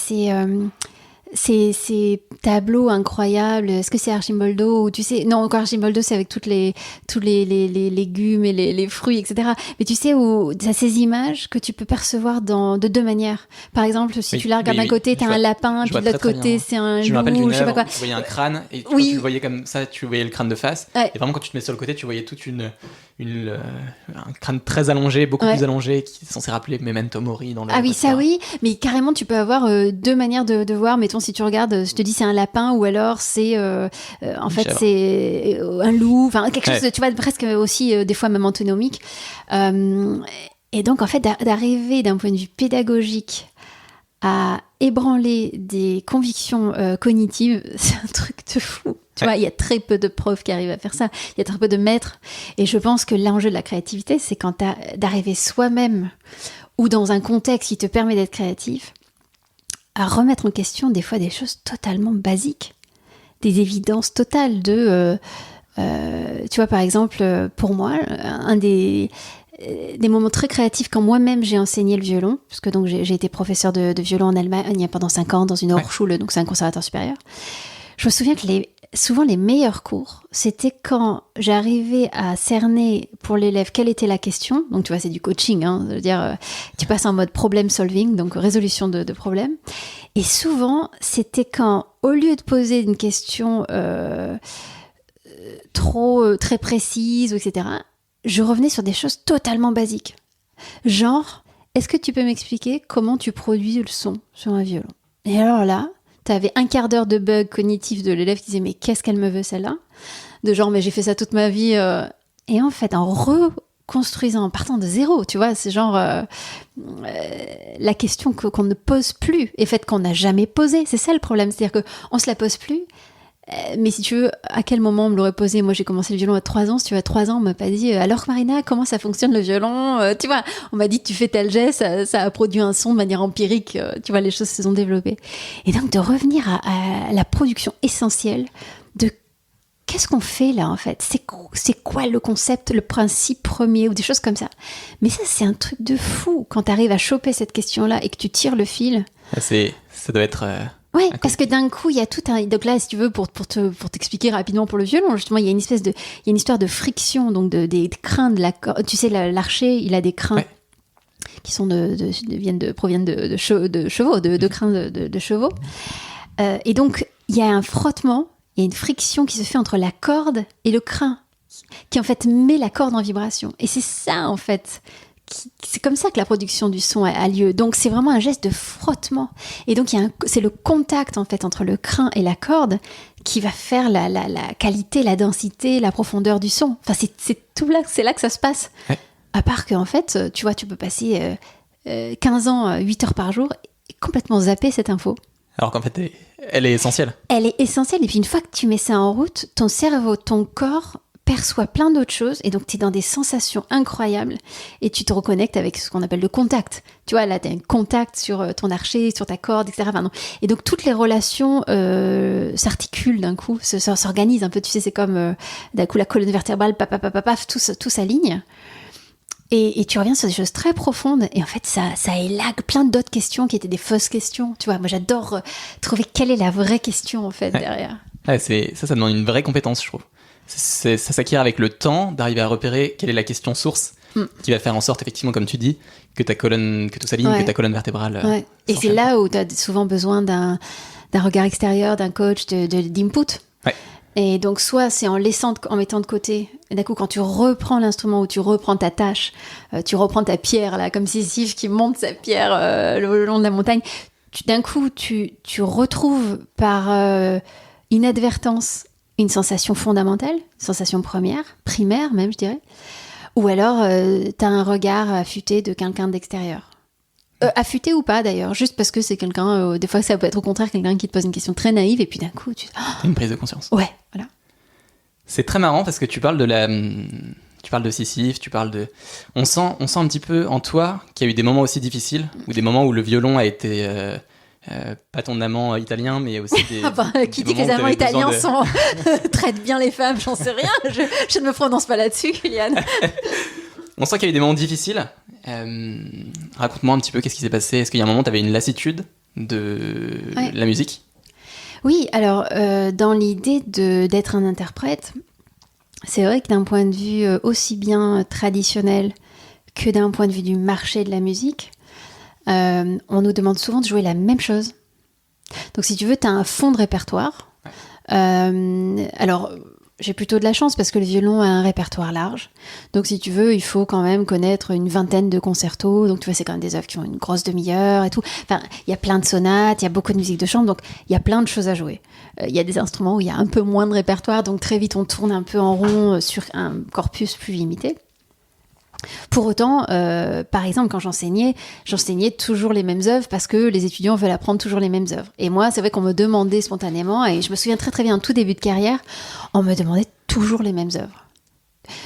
ces tableaux incroyables. Est-ce que c'est Archimboldo ou tu sais, non, encore Archimboldo c'est avec tous les légumes et les fruits, etc. Mais tu sais où ça ces images que tu peux percevoir de deux manières. Par exemple, si tu la regardes d'un côté, t'as un lapin, puis de l'autre côté c'est un loup, je sais pas quoi. Tu voyais un crâne et quand tu le voyais comme ça, tu voyais le crâne de face. Et vraiment quand tu te mets sur le côté, tu voyais toute un crâne très allongé, beaucoup plus allongé, qui est censé rappeler Memento Mori dans le. Ah oui, ça oui, mais carrément tu peux avoir deux manières de voir. Mettons si tu regardes, je te dis c'est un lapin ou alors c'est en fait c'est un loup, enfin quelque chose de, tu vois, presque aussi des fois même antinomique. Et donc en fait d'arriver d'un point de vue pédagogique à ébranler des convictions cognitives, c'est un truc de fou. Tu vois, il y a très peu de profs qui arrivent à faire ça. Il y a très peu de maîtres. Et je pense que l'enjeu de la créativité, c'est d'arriver soi-même ou dans un contexte qui te permet d'être créatif, à remettre en question des fois des choses totalement basiques, des évidences totales tu vois, par exemple, pour moi, un des moments très créatifs quand moi-même j'ai enseigné le violon, puisque donc j'ai été professeur de violon en Allemagne pendant 5 ans dans une Hochschule, donc c'est un conservatoire supérieur. Je me souviens que souvent les meilleurs cours, c'était quand j'arrivais à cerner pour l'élève quelle était la question. Donc tu vois, c'est du coaching, hein, je veux dire, tu passes en mode problem solving, donc résolution de problèmes. Et souvent, c'était quand, au lieu de poser une question très précise, etc., je revenais sur des choses totalement basiques. Genre, est-ce que tu peux m'expliquer comment tu produis le son sur un violon ? Et alors là, t'avais un quart d'heure de bug cognitif de l'élève qui disait « Mais qu'est-ce qu'elle me veut celle-là ?» De genre « Mais j'ai fait ça toute ma vie. » Et en fait, en reconstruisant, en partant de zéro, tu vois, c'est genre la question qu'on ne pose plus et fait qu'on n'a jamais posée. C'est ça le problème, c'est-à-dire qu'on ne se la pose plus. Mais si tu veux, à quel moment on me l'aurait posé ? Moi, j'ai commencé le violon à 3 ans. Si tu as 3 ans, on m'a pas dit « Alors Marina, comment ça fonctionne le violon ?» Tu vois, on m'a dit « Tu fais tel geste, ça a produit un son de manière empirique. » Tu vois, les choses se sont développées. Et donc, de revenir à la production essentielle de qu'est-ce qu'on fait là, en fait ? C'est quoi le concept, le principe premier ou des choses comme ça ? Mais ça, c'est un truc de fou. Quand tu arrives à choper cette question-là et que tu tires le fil... Ça doit être Ouais, à parce que d'un coup, il y a tout un. Donc là, si tu veux, pour t'expliquer rapidement pour le violon, justement, il y a une histoire de friction, donc des crins de la corde. Tu sais, l'archer, il a des crins qui sont proviennent de chevaux, de crins de chevaux. Et donc, il y a un frottement, il y a une friction qui se fait entre la corde et le crin, qui en fait met la corde en vibration. Et c'est ça, en fait. C'est comme ça que la production du son a lieu. Donc, c'est vraiment un geste de frottement. Et donc, c'est le contact, en fait, entre le crin et la corde qui va faire la qualité, la densité, la profondeur du son. Enfin, c'est là que ça se passe. Ouais. À part qu'en fait, tu vois, tu peux passer 15 ans, 8 heures par jour et complètement zapper cette info. Alors qu'en fait, elle est essentielle. Elle est essentielle. Et puis, une fois que tu mets ça en route, ton cerveau, ton corps perçoit plein d'autres choses et donc tu es dans des sensations incroyables et tu te reconnectes avec ce qu'on appelle le contact. Tu vois, là, tu as un contact sur ton archer, sur ta corde, etc. Enfin, non. Et donc, toutes les relations s'articulent d'un coup, s'organisent un peu. Tu sais, c'est comme d'un coup la colonne vertébrale, paf, tout s'aligne. Et tu reviens sur des choses très profondes et en fait, ça élague plein d'autres questions qui étaient des fausses questions. Tu vois, moi, j'adore trouver quelle est la vraie question, en fait, derrière. Ouais, ça demande une vraie compétence, je trouve. Ça s'acquiert avec le temps d'arriver à repérer quelle est la question source qui va faire en sorte, effectivement, comme tu dis, que tout s'aligne, que ta colonne vertébrale et c'est là où tu as souvent besoin d'un regard extérieur, d'un coach, d'input. Ouais. Et donc, soit c'est en mettant de côté, et d'un coup, quand tu reprends l'instrument ou tu reprends ta tâche, tu reprends ta pierre, là, comme Sisyphe qui monte sa pierre le long de la montagne, d'un coup, tu retrouves par inadvertance une sensation fondamentale, une sensation primaire même, je dirais. Ou alors, t'as un regard affûté de quelqu'un d'extérieur. Affûté ou pas, d'ailleurs, juste parce que c'est quelqu'un... des fois, ça peut être au contraire quelqu'un qui te pose une question très naïve, et puis d'un coup, une prise de conscience. Ouais, voilà. C'est très marrant, parce que tu parles de Sisyphe, On sent un petit peu en toi qu'il y a eu des moments aussi difficiles, ou des moments où le violon a été... pas ton amant italien, mais aussi des... qui dit que les amants italiens traitent bien les femmes, j'en sais rien, je ne me prononce pas là-dessus, Kylian. On sent qu'il y a eu des moments difficiles. Raconte-moi un petit peu qu'est-ce qui s'est passé. Est-ce qu'il y a un moment où tu avais une lassitude de la musique ? Oui, alors dans l'idée d'être un interprète, c'est vrai que d'un point de vue aussi bien traditionnel que d'un point de vue du marché de la musique, on nous demande souvent de jouer la même chose. Donc si tu veux, tu as un fond de répertoire. Alors, j'ai plutôt de la chance parce que le violon a un répertoire large. Donc si tu veux, il faut quand même connaître une vingtaine de concertos. Donc tu vois, c'est quand même des œuvres qui ont une grosse demi-heure et tout. Enfin, il y a plein de sonates, il y a beaucoup de musique de chambre. Donc il y a plein de choses à jouer. Il y a des instruments où il y a un peu moins de répertoire. Donc très vite, on tourne un peu en rond sur un corpus plus limité. Pour autant, par exemple, quand j'enseignais toujours les mêmes œuvres parce que les étudiants veulent apprendre toujours les mêmes œuvres. Et moi, c'est vrai qu'on me demandait spontanément, et je me souviens très très bien, en tout début de carrière, on me demandait toujours les mêmes œuvres.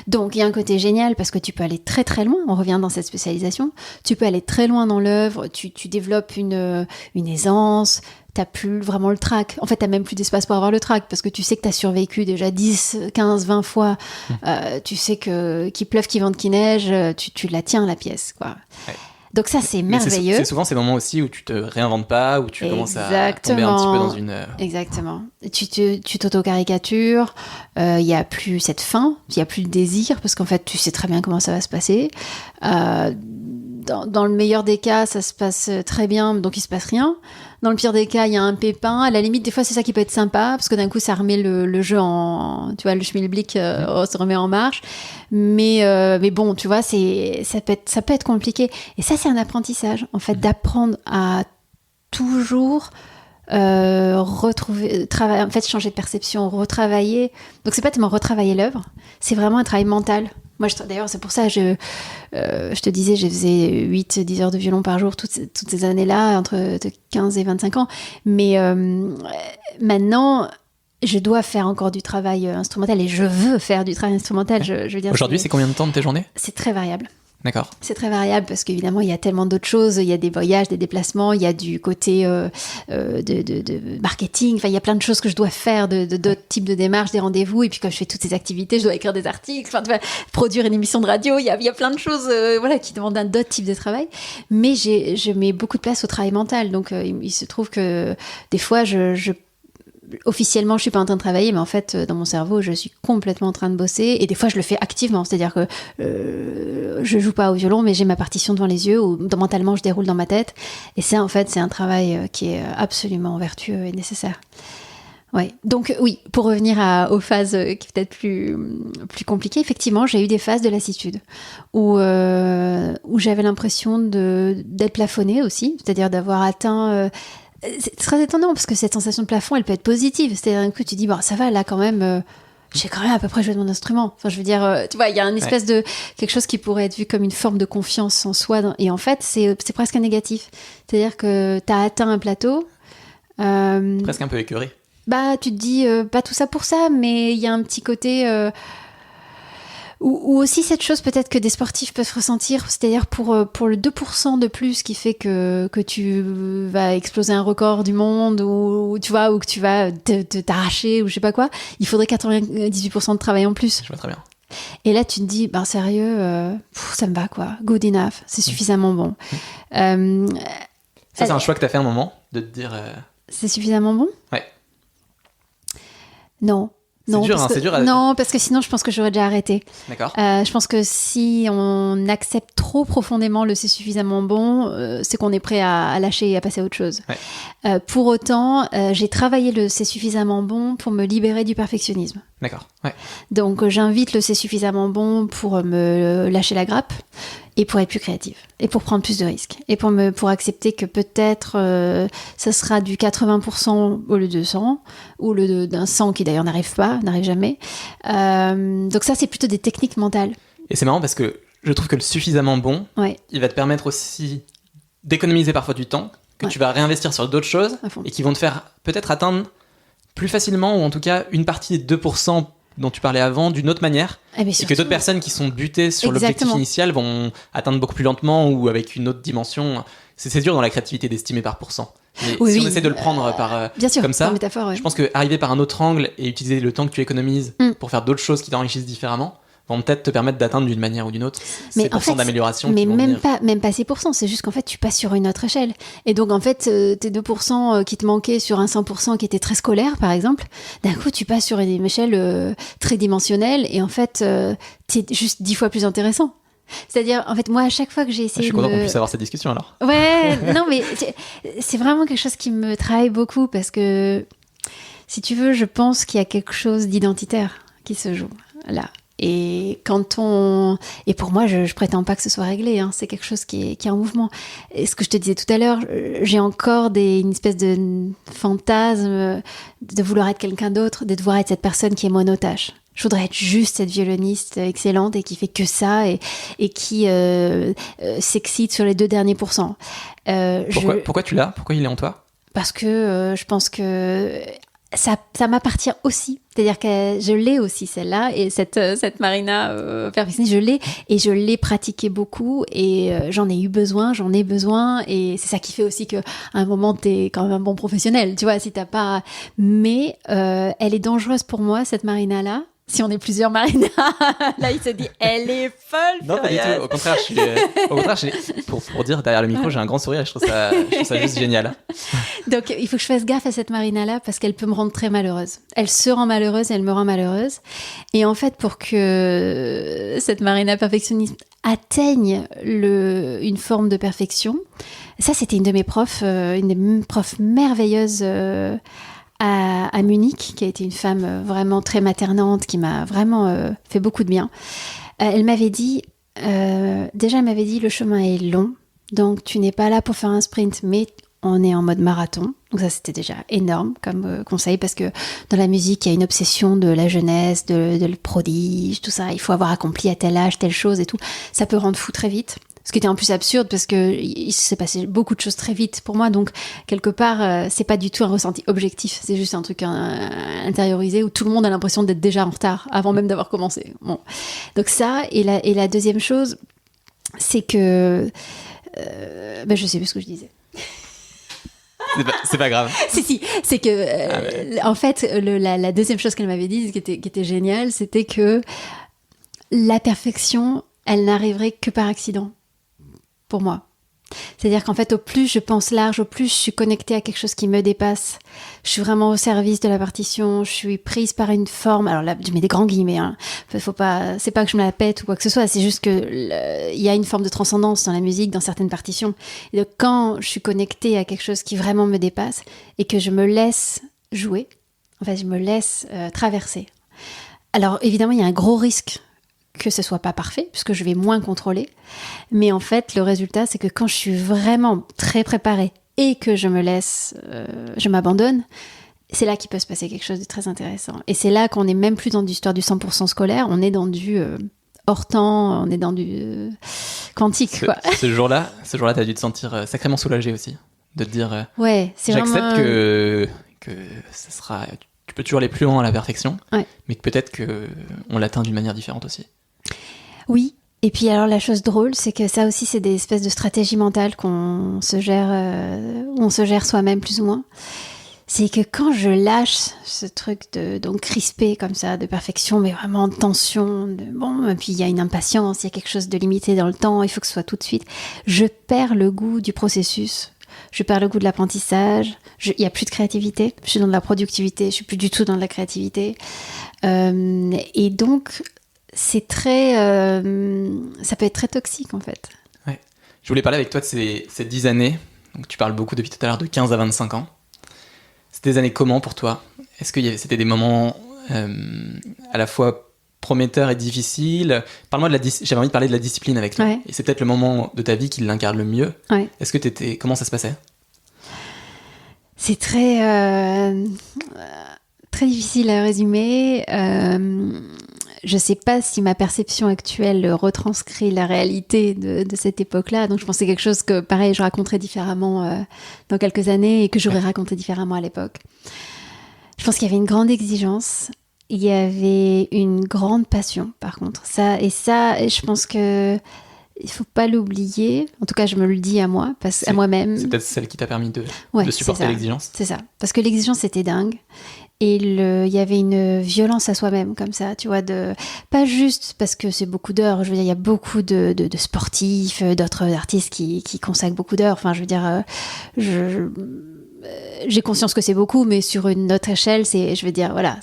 Donc, il y a un côté génial parce que tu peux aller très très loin, on revient dans cette spécialisation, tu peux aller très loin dans l'œuvre, tu développes une aisance, t'as plus vraiment le trac. En fait, t'as même plus d'espace pour avoir le trac parce que tu sais que t'as survécu déjà 10, 15, 20 fois. Tu sais que qu'il pleuve, qu'il vente, qu'il neige, tu la tiens, la pièce, quoi. Ouais. Donc ça, c'est merveilleux. C'est souvent ces moments aussi où tu te réinventes pas, où tu commences à tomber un petit peu dans une... Exactement. Tu t'auto-caricatures, il n'y a plus cette faim, il n'y a plus de désir, parce qu'en fait, tu sais très bien comment ça va se passer. Dans le meilleur des cas, ça se passe très bien, donc il se passe rien. Dans le pire des cas, il y a un pépin. À la limite, des fois, c'est ça qui peut être sympa, parce que d'un coup, ça remet le jeu tu vois, le schmilblick se remet en marche. Mais bon, tu vois, ça peut être compliqué. Et ça, c'est un apprentissage, en fait, d'apprendre à toujours retrouver, en fait, changer de perception, retravailler. Donc, c'est pas tellement retravailler l'œuvre, c'est vraiment un travail mental. Moi, d'ailleurs, c'est pour ça, je te disais, je faisais 8-10 heures de violon par jour toutes ces années-là, entre 15 et 25 ans. Mais maintenant, je dois faire encore du travail instrumental et je veux faire du travail instrumental. Je veux dire, aujourd'hui, c'est combien de temps de tes journées ? C'est très variable. D'accord. C'est très variable parce qu'évidemment, il y a tellement d'autres choses. Il y a des voyages, des déplacements, il y a du côté de marketing. Enfin, il y a plein de choses que je dois faire, d'autres types de démarches, des rendez-vous. Et puis, quand je fais toutes ces activités, je dois écrire des articles, enfin, produire une émission de radio. Il y a plein de choses qui demandent un autre type de travail. Mais je mets beaucoup de place au travail mental. Donc, il se trouve que des fois, officiellement, je suis pas en train de travailler, mais en fait, dans mon cerveau, je suis complètement en train de bosser. Et des fois, je le fais activement. C'est-à-dire que je joue pas au violon, mais j'ai ma partition devant les yeux ou mentalement, je déroule dans ma tête. Et c'est un travail qui est absolument vertueux et nécessaire. Ouais. Donc oui, pour revenir aux phases qui sont peut-être plus compliquées, effectivement, j'ai eu des phases de lassitude où j'avais l'impression d'être plafonnée aussi, c'est-à-dire d'avoir atteint... c'est très étonnant parce que cette sensation de plafond, elle peut être positive. C'est-à-dire que tu dis, bon, ça va, là, quand même, j'ai quand même à peu près joué de mon instrument. Enfin, je veux dire, tu vois, il y a une espèce de quelque chose qui pourrait être vu comme une forme de confiance en soi. Et en fait, c'est presque un négatif. C'est-à-dire que tu as atteint un plateau. Presque un peu écœuré. Bah, tu te dis, pas tout ça pour ça, mais il y a un petit côté... Ou aussi cette chose peut-être que des sportifs peuvent ressentir, c'est-à-dire pour le 2% de plus qui fait que tu vas exploser un record du monde ou tu vois, ou que tu vas t'arracher ou je sais pas quoi, il faudrait 98% de travail en plus. Je vois très bien. Et là tu te dis, ben sérieux, ça me va quoi, good enough, c'est suffisamment bon. Ça c'est un choix que tu as fait à un moment, de te dire... C'est suffisamment bon ? Ouais. Non. C'est dur, c'est dur. Non, parce que sinon, je pense que j'aurais déjà arrêté. D'accord. Je pense que si on accepte trop profondément le c'est suffisamment bon, c'est qu'on est prêt à lâcher et à passer à autre chose. Ouais. Pour autant, j'ai travaillé le c'est suffisamment bon pour me libérer du perfectionnisme. D'accord. Ouais. Donc, j'invite le c'est suffisamment bon pour me lâcher la grappe et pour être plus créative et pour prendre plus de risques et pour accepter que peut-être ça sera du 80% au lieu de 100 ou d'un 100 qui d'ailleurs n'arrive jamais. Donc ça, c'est plutôt des techniques mentales. Et c'est marrant parce que je trouve que le suffisamment bon, il va te permettre aussi d'économiser parfois du temps que tu vas réinvestir sur d'autres choses et qui vont te faire peut-être atteindre plus facilement ou en tout cas une partie des 2% dont tu parlais avant d'une autre manière et que d'autres personnes qui sont butées sur l'objectif initial vont atteindre beaucoup plus lentement ou avec une autre dimension. C'est dur dans la créativité d'estimer par pourcent. Mais si on essaie de le prendre comme ça, métaphore, je pense qu'arriver par un autre angle et utiliser le temps que tu économises pour faire d'autres choses qui t'enrichissent différemment vont peut-être te permettre d'atteindre d'une manière ou d'une autre ces pourcents d'amélioration. Mais même pas ces pourcents, c'est juste qu'en fait tu passes sur une autre échelle. Et donc en fait tes 2% qui te manquaient sur un 100% qui était très scolaire par exemple, d'un coup tu passes sur une échelle très dimensionnelle et en fait t'es juste 10 fois plus intéressant. C'est-à-dire, en fait, moi, à chaque fois que j'ai essayé je suis content qu'on puisse avoir cette discussion alors. Ouais, non mais c'est vraiment quelque chose qui me travaille beaucoup parce que, si tu veux, je pense qu'il y a quelque chose d'identitaire qui se joue là. Et pour moi, je prétends pas que ce soit réglé, hein. C'est quelque chose qui est en mouvement. Et ce que je te disais tout à l'heure, j'ai encore une espèce de fantasme de vouloir être quelqu'un d'autre, de devoir être cette personne qui est monotache. Je voudrais être juste cette violoniste excellente et qui fait que ça et qui s'excite sur les 2 derniers pourcents. Pourquoi tu l'as ? Pourquoi il est en toi ? Parce que je pense que ça m'appartient aussi. C'est-à-dire que je l'ai aussi, celle-là. Et cette Marina perfectionniste, je l'ai. Et je l'ai pratiquée beaucoup. Et j'en ai besoin. Et c'est ça qui fait aussi qu'à un moment, t'es quand même un bon professionnel. Tu vois, si t'as pas... Mais elle est dangereuse pour moi, cette Marina-là. Si on est plusieurs Marina, là il se dit elle est folle. Non, pas du tout. Au contraire, pour dire derrière le micro, j'ai un grand sourire et je trouve ça juste génial. Donc il faut que je fasse gaffe à cette Marina-là parce qu'elle peut me rendre très malheureuse. Elle se rend malheureuse, elle me rend malheureuse. Et en fait, pour que cette Marina perfectionniste atteigne une forme de perfection, ça c'était une de mes profs, une des profs merveilleuses. À Munich, qui a été une femme vraiment très maternante, qui m'a vraiment fait beaucoup de bien. Elle m'avait dit, le chemin est long, donc tu n'es pas là pour faire un sprint, mais on est en mode marathon. Donc ça, c'était déjà énorme comme conseil, parce que dans la musique, il y a une obsession de la jeunesse, de le prodige, tout ça. Il faut avoir accompli à tel âge, telle chose et tout. Ça peut rendre fou très vite. Ce qui était en plus absurde parce que il s'est passé beaucoup de choses très vite pour moi, donc quelque part c'est pas du tout un ressenti objectif, c'est juste un truc intériorisé où tout le monde a l'impression d'être déjà en retard avant même d'avoir commencé. Bon, donc ça et la deuxième chose, c'est que... je sais plus ce que je disais. C'est pas grave. Si, c'est que, en fait, la deuxième chose qu'elle m'avait dit, qui était géniale, c'était que la perfection, elle n'arriverait que par accident, pour moi. C'est-à-dire qu'en fait, au plus je pense large, au plus je suis connectée à quelque chose qui me dépasse. Je suis vraiment au service de la partition, je suis prise par une forme. Alors là, je mets des grands guillemets. Hein. Faut pas, c'est pas que je me la pète ou quoi que ce soit. C'est juste que il y a une forme de transcendance dans la musique, dans certaines partitions. Et donc, quand je suis connectée à quelque chose qui vraiment me dépasse et que je me laisse jouer, en fait, je me laisse traverser. Alors évidemment, il y a un gros risque que ce soit pas parfait, puisque je vais moins contrôler. Mais en fait, le résultat, c'est que quand je suis vraiment très préparée et que je me laisse, je m'abandonne, c'est là qu'il peut se passer quelque chose de très intéressant. Et c'est là qu'on n'est même plus dans l'histoire du 100% scolaire, on est dans du hors temps, on est dans du quantique, quoi. Ce jour-là, t'as dû te sentir sacrément soulagée aussi, de te dire ouais, c'est j'accepte vraiment... que ça sera... Tu peux toujours aller plus loin à la perfection, ouais. Mais que peut-être qu'on l'atteint d'une manière différente aussi. Oui, et puis alors la chose drôle, c'est que ça aussi, c'est des espèces de stratégies mentales qu'on se gère, où on se gère soi-même plus ou moins. C'est que quand je lâche ce truc donc crispé comme ça, de perfection, mais vraiment de tension, et puis il y a une impatience, il y a quelque chose de limité dans le temps, il faut que ce soit tout de suite, je perds le goût du processus. Je perds le goût de l'apprentissage, il n'y a plus de créativité, je suis dans de la productivité, je suis plus du tout dans de la créativité. Et donc, c'est très... ça peut être très toxique, en fait. Ouais. Je voulais parler avec toi de ces 10 années. Donc, tu parles beaucoup depuis tout à l'heure de 15 à 25 ans. C'était des années comment pour toi ? Est-ce que c'était des moments à la fois prometteurs et difficiles ? Parle-moi j'avais envie de parler de la discipline avec toi. Ouais. Et c'est peut-être le moment de ta vie qui l'incarne le mieux. Ouais. Est-ce que comment ça se passait ? C'est très difficile à résumer. Je ne sais pas si ma perception actuelle retranscrit la réalité de cette époque-là. Donc je pense que c'est quelque chose que, pareil, je raconterai différemment dans quelques années et que j'aurais raconté différemment à l'époque. Je pense qu'il y avait une grande exigence. Il y avait une grande passion, par contre. Je pense que il faut pas l'oublier. En tout cas, je me le dis à moi, à moi-même. C'est peut-être celle qui t'a permis de supporter l'exigence. C'est ça. Parce que l'exigence était dingue. Et il y avait une violence à soi-même, comme ça, tu vois, pas juste parce que c'est beaucoup d'heures. Je veux dire, il y a beaucoup de sportifs, d'autres artistes qui consacrent beaucoup d'heures. Enfin, je veux dire, j'ai conscience que c'est beaucoup, mais sur une autre échelle, je veux dire, voilà,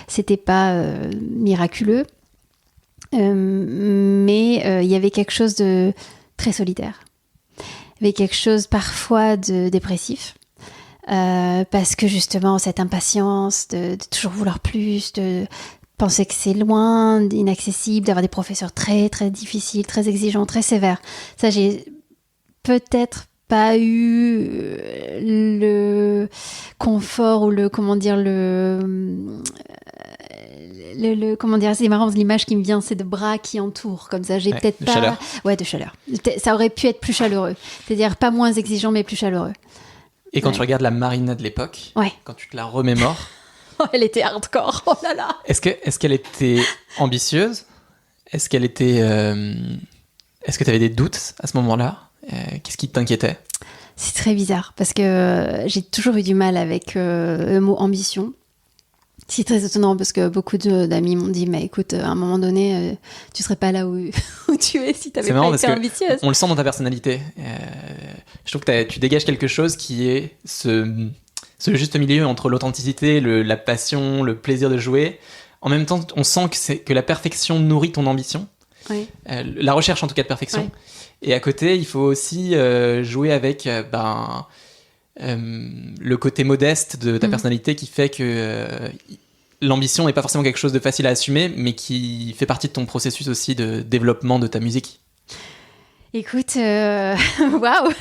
c'était pas miraculeux. Mais il y avait quelque chose de très solitaire. Il y avait quelque chose parfois de dépressif. Parce que justement, cette impatience de toujours vouloir plus, de penser que c'est loin, inaccessible, d'avoir des professeurs très, très difficiles, très exigeants, très sévères. Ça, j'ai peut-être pas eu le confort ou comment dire, c'est marrant, l'image qui me vient, c'est de bras qui entourent, comme ça, j'ai peut-être pas... Chaleur. Ouais, de chaleur. Ça aurait pu être plus chaleureux. C'est-à-dire pas moins exigeant, mais plus chaleureux. Et quand tu regardes la Marina de l'époque, quand tu te la remémores... Elle était hardcore, oh là là. Est-ce qu'elle était ambitieuse ? Est-ce que tu avais des doutes à ce moment-là ? Qu'est-ce qui t'inquiétait ? C'est très bizarre, parce que j'ai toujours eu du mal avec le mot ambition. C'est très étonnant, parce que beaucoup d'amis m'ont dit, mais écoute, à un moment donné, tu serais pas là où tu es si tu n'avais pas été ambitieuse. On le sent dans ta personnalité. Je trouve que tu dégages quelque chose qui est ce juste milieu entre l'authenticité, la passion, le plaisir de jouer. En même temps, on sent que la perfection nourrit ton ambition. Oui. La recherche en tout cas de perfection. Oui. Et à côté, il faut aussi jouer avec le côté modeste de ta personnalité qui fait que l'ambition n'est pas forcément quelque chose de facile à assumer, mais qui fait partie de ton processus aussi de développement de ta musique. Écoute, waouh.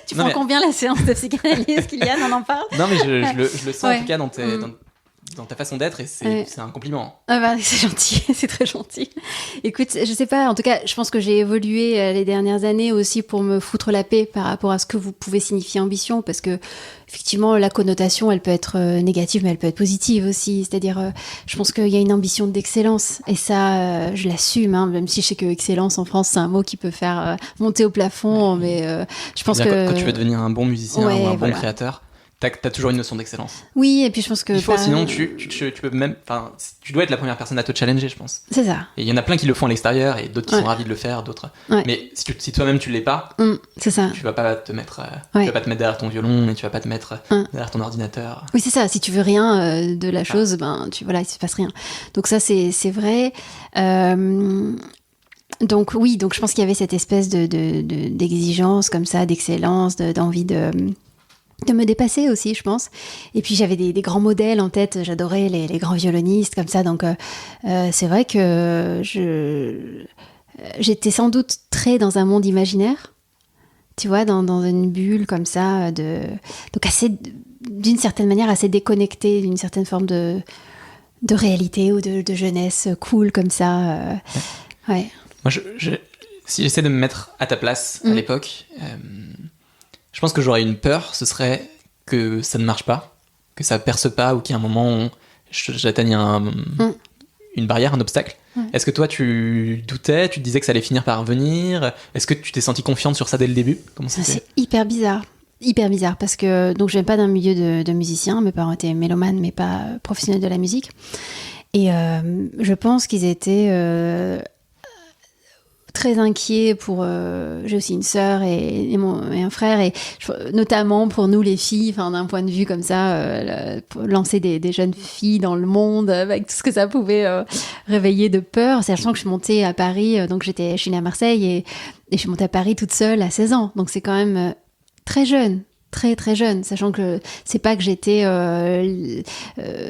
Tu prends combien la séance de psychanalyse, Kylian, on en parle ? Non, mais je le sens en tout cas dans dans ta façon d'être et c'est un compliment. Ah bah, c'est gentil, c'est très gentil. Écoute, je sais pas, en tout cas, je pense que j'ai évolué les dernières années aussi pour me foutre la paix par rapport à ce que vous pouvez signifier ambition, parce que effectivement, la connotation, elle peut être négative, mais elle peut être positive aussi. C'est-à-dire, je pense qu'il y a une ambition d'excellence, et ça, je l'assume, hein, même si je sais que excellence en France, c'est un mot qui peut faire monter au plafond, mais je pense que... Quand tu veux devenir un bon musicien ou un bon créateur, t'as toujours une notion d'excellence. Oui, et puis je pense que... Il faut, sinon tu peux même... Enfin, tu dois être la première personne à te challenger, je pense. C'est ça. Et il y en a plein qui le font à l'extérieur et d'autres qui sont ravis de le faire, d'autres... Ouais. Mais si toi-même tu l'es pas, c'est ça. Tu vas pas te mettre derrière ton violon et tu vas pas te mettre derrière ton ordinateur. Oui, c'est ça. Si tu veux rien de la chose, ben, il se passe rien. Donc ça, c'est vrai. Donc je pense qu'il y avait cette espèce d'exigence comme ça, d'excellence, d'envie de me dépasser aussi, je pense. Et puis j'avais des grands modèles en tête, j'adorais les grands violonistes comme ça, donc c'est vrai que j'étais sans doute très dans un monde imaginaire, tu vois, dans une bulle comme ça, donc assez, d'une certaine manière, assez déconnectée d'une certaine forme de réalité ou de jeunesse cool comme ça. Ouais. Moi, si j'essaie de me mettre à ta place à l'époque, je pense que j'aurais une peur, ce serait que ça ne marche pas, que ça perce pas, ou qu'il y a un moment où j'atteigne une barrière, un obstacle. Ouais. Est-ce que toi, tu doutais, tu te disais que ça allait finir par venir? Est-ce que tu t'es sentie confiante sur ça dès le début? Comment c'était? C'est hyper bizarre. Hyper bizarre, parce que donc je viens pas d'un milieu de musiciens, mes parents étaient mélomanes, mais pas professionnels de la musique. Et je pense qu'ils étaient... très inquiet pour... j'ai aussi une sœur et un frère, et notamment pour nous les filles, d'un point de vue comme ça, pour lancer des jeunes filles dans le monde avec tout ce que ça pouvait réveiller de peur. Sachant que je suis montée à Paris, donc je suis née à Marseille, et je suis montée à Paris toute seule à 16 ans. Donc c'est quand même très jeune. Très très jeune, sachant que c'est pas que j'étais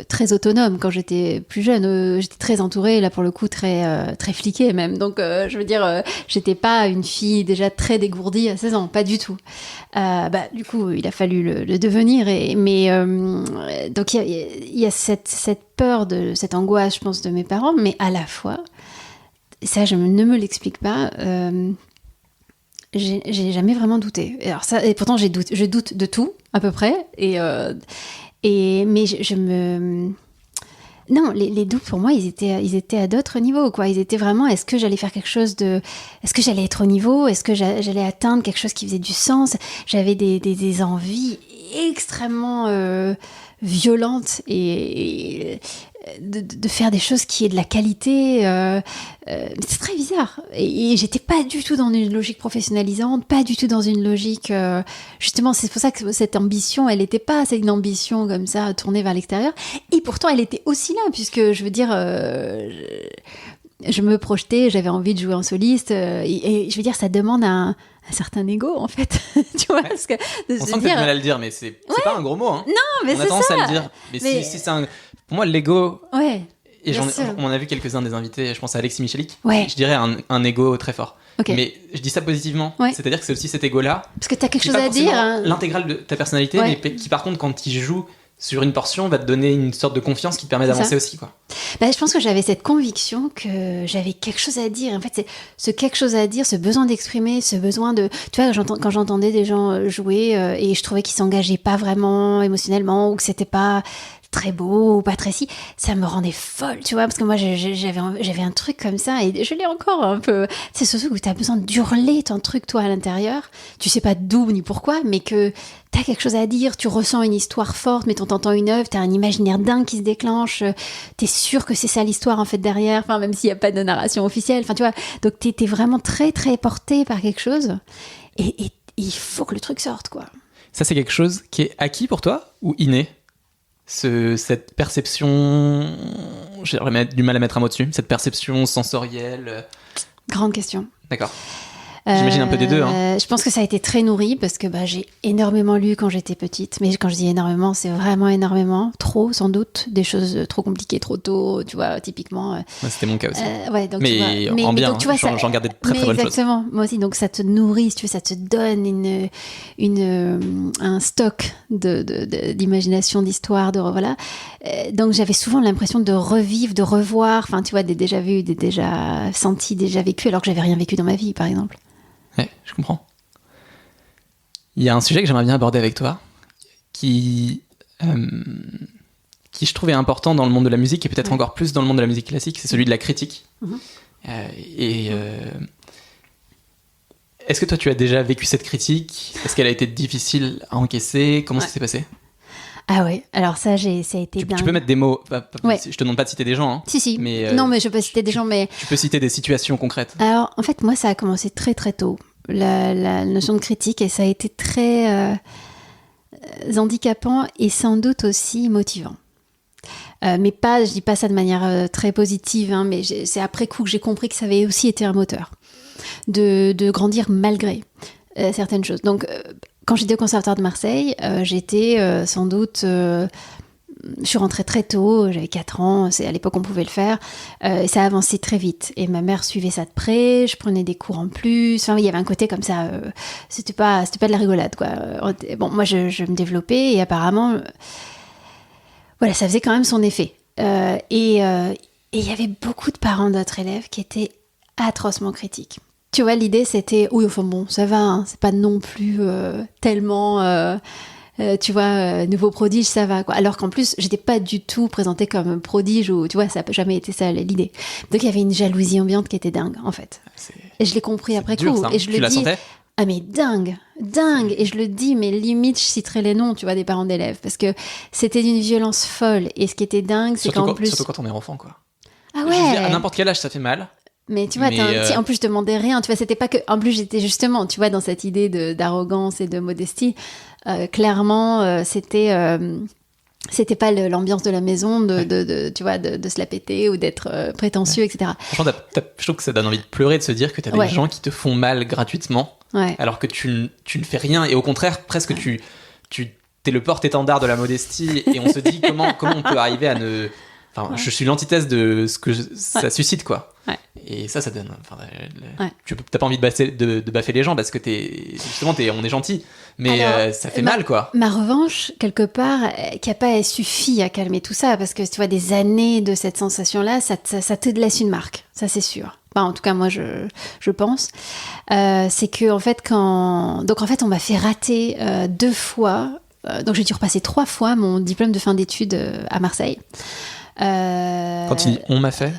très autonome quand j'étais plus jeune, j'étais très entourée, là pour le coup très fliquée même, donc je veux dire j'étais pas une fille déjà très dégourdie à 16 ans, pas du tout. Du coup il a fallu le devenir, donc il y a cette peur, cette angoisse, je pense, de mes parents, mais à la fois, ça je ne me l'explique pas, j'ai jamais vraiment douté. Alors ça, et pourtant je doute de tout à peu près. Mais je me... Non, les doutes pour moi, ils étaient à d'autres niveaux, quoi. Ils étaient vraiment, est-ce que j'allais faire quelque chose est-ce que j'allais être au niveau? Est-ce que j'allais atteindre quelque chose qui faisait du sens? J'avais des envies extrêmement violentes et de faire des choses qui aient de la qualité. C'est très bizarre. Et j'étais pas du tout dans une logique professionnalisante, pas du tout dans une logique... justement, c'est pour ça que cette ambition, elle n'était pas une ambition comme ça, tournée vers l'extérieur. Et pourtant, elle était aussi là, puisque, je veux dire... je me projetais, j'avais envie de jouer en soliste, et je veux dire, ça demande un certain ego, en fait. Tu vois, parce que on sent que t'as du mal à le dire, mais c'est pas un gros mot, hein. Non, mais on c'est a tendance ça. à le dire. Mais si c'est un... Pour moi, l'ego... Ouais. Et on a vu quelques-uns des invités, je pense à Alexis Michalik. Ouais. Je dirais un ego très fort. Okay. Mais je dis ça positivement. Ouais. C'est-à-dire que c'est aussi cet ego-là. Parce que t'as quelque chose à dire. Hein. L'intégrale de ta personnalité, mais qui par contre, quand il joue sur une portion, va te donner une sorte de confiance qui te permet d'avancer aussi, quoi. Je pense que j'avais cette conviction que j'avais quelque chose à dire. En fait, c'est ce quelque chose à dire, ce besoin d'exprimer, ce besoin de... Tu vois, quand j'entendais des gens jouer et je trouvais qu'ils s'engageaient pas vraiment émotionnellement, ou que c'était pas très beau ou pas très si, ça me rendait folle, tu vois, parce que moi j'avais un truc comme ça, et je l'ai encore un peu. C'est ce truc où t'as besoin d'hurler ton truc, toi, à l'intérieur, tu sais pas d'où ni pourquoi, mais que t'as quelque chose à dire, tu ressens une histoire forte, mais t'entends une œuvre, t'as un imaginaire dingue qui se déclenche, t'es sûr que c'est ça l'histoire en fait derrière, même s'il y a pas de narration officielle, tu vois, donc t'es vraiment très très porté par quelque chose, et il faut que le truc sorte, quoi. Ça, c'est quelque chose qui est acquis pour toi ou inné? Cette perception, j'aurais du mal à mettre un mot dessus, cette perception sensorielle. Grande question. D'accord. J'imagine un peu des deux. Hein. Je pense que ça a été très nourri parce que j'ai énormément lu quand j'étais petite. Mais quand je dis énormément, c'est vraiment énormément. Trop, sans doute. Des choses trop compliquées, trop tôt, tu vois, typiquement. C'était mon cas aussi. Ouais, donc, mais en bien, donc, tu vois, j'en gardais de très très bonnes choses. Exactement, moi aussi. Donc ça te nourrit, si tu veux, ça te donne un stock d'imagination, d'histoire, voilà. Donc j'avais souvent l'impression de revivre, de revoir, enfin tu vois, des déjà vus, des déjà sentis, déjà vécus, alors que j'avais rien vécu dans ma vie, par exemple. Ouais, je comprends. Il y a un sujet que j'aimerais bien aborder avec toi, qui je trouvais important dans le monde de la musique, et peut-être encore plus dans le monde de la musique classique, c'est celui de la critique. Est-ce que toi, tu as déjà vécu cette critique ? Est-ce qu'elle a été difficile à encaisser ? Comment ça s'est passé ? Ah ouais, alors ça a été dingue. Tu peux mettre des mots, je te demande pas de citer des gens. Hein, si. Non, mais je peux citer des gens, mais... Tu peux citer des situations concrètes. Alors, en fait, moi, ça a commencé très très tôt, la notion de critique, et ça a été très handicapant et sans doute aussi motivant. Mais je dis pas ça de manière très positive, hein, mais c'est après coup que j'ai compris que ça avait aussi été un moteur de grandir malgré certaines choses. Donc, quand j'étais au Conservatoire de Marseille, j'étais sans doute... je suis rentrée très tôt, j'avais 4 ans, à l'époque on pouvait le faire, et ça a avancé très vite. Et ma mère suivait ça de près, je prenais des cours en plus, enfin il y avait un côté comme ça, c'était pas de la rigolade, quoi. Bon, moi je me développais, et apparemment, voilà, ça faisait quand même son effet. Et il y avait beaucoup de parents d'autres élèves qui étaient atrocement critiques. Tu vois, l'idée c'était, oui, enfin bon, ça va, hein, c'est pas non plus tellement... tu vois, nouveau prodige, ça va, quoi. Alors qu'en plus, j'étais pas du tout présentée comme prodige, ou tu vois, ça n'a jamais été ça l'idée. Donc il y avait une jalousie ambiante qui était dingue, en fait. Et je l'ai compris après coup. Ça, et je tu la sentais ? Ah mais dingue. Et je le dis, mais limite, je citerai les noms, tu vois, des parents d'élèves, parce que c'était d'une violence folle. Et ce qui était dingue, c'est qu'en plus... Surtout quand on est enfant, quoi. Ah ouais. Je veux dire, à n'importe quel âge, ça fait mal. Mais tu vois, en plus je demandais rien, tu vois, c'était pas que... En plus j'étais justement, tu vois, dans cette idée d'arrogance et de modestie, clairement, c'était pas l'ambiance de la maison tu vois, de se la péter ou d'être prétentieux, etc. Franchement, je trouve que ça donne envie de pleurer, de se dire que t'as des gens qui te font mal gratuitement, alors que tu ne fais rien, et au contraire, presque t'es le porte-étendard de la modestie, et on se dit comment on peut arriver à ne... Enfin, je suis l'antithèse de ce que ça suscite, quoi. Ouais. Et ça donne... T'as pas envie de baffer les gens, parce que on est gentil, mais alors, ça fait mal, quoi. Ma revanche, quelque part, qui n'a pas suffi à calmer tout ça, parce que tu vois, des années de cette sensation-là, ça te laisse une marque, ça c'est sûr. Enfin, en tout cas, moi, je pense. C'est que, en fait, on m'a fait rater 2 fois, donc j'ai dû repasser 3 fois mon diplôme de fin d'études à Marseille. Quand on m'a fait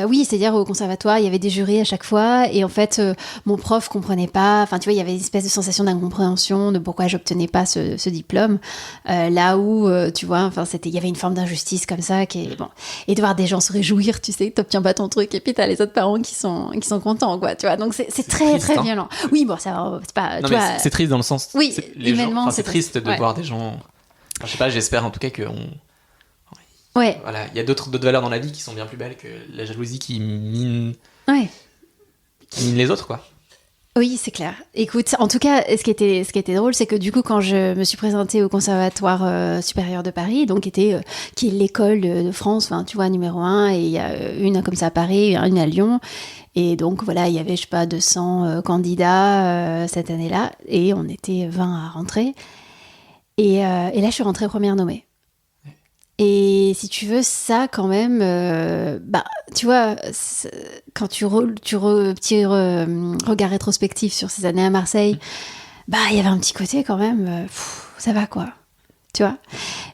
oui, c'est-à-dire au conservatoire, il y avait des jurys à chaque fois, et en fait, mon prof comprenait pas. Enfin, tu vois, il y avait une espèce de sensation d'incompréhension de pourquoi j'obtenais pas ce diplôme. Là où, tu vois, enfin, il y avait une forme d'injustice comme ça, bon. Et de voir des gens se réjouir, tu sais, que t'obtiens pas ton truc, et puis t'as les autres parents qui sont contents, quoi. Tu vois, donc c'est très triste, très hein. violent. Oui, bon, ça, c'est pas. Non, tu mais vois, c'est triste dans le sens. Oui, humainement, c'est triste de voir des gens. Enfin, je sais pas, j'espère en tout cas que ouais. Voilà, il y a d'autres valeurs dans la vie qui sont bien plus belles que la jalousie qui mine les autres, quoi. Oui, c'est clair. Écoute, en tout cas, ce qui était drôle, c'est que du coup, quand je me suis présentée au Conservatoire supérieur de Paris, donc qui est l'école de France, enfin, tu vois, numéro 1, et il y a une comme ça à Paris, une à Lyon, et donc voilà, il y avait, je sais pas, 200 candidats cette année-là, et on était 20 à rentrer, et là, je suis rentrée première nommée. Et si tu veux, ça quand même, tu vois, quand tu petit regard rétrospectif sur ces années à Marseille, il y avait un petit côté quand même, ça va quoi, tu vois.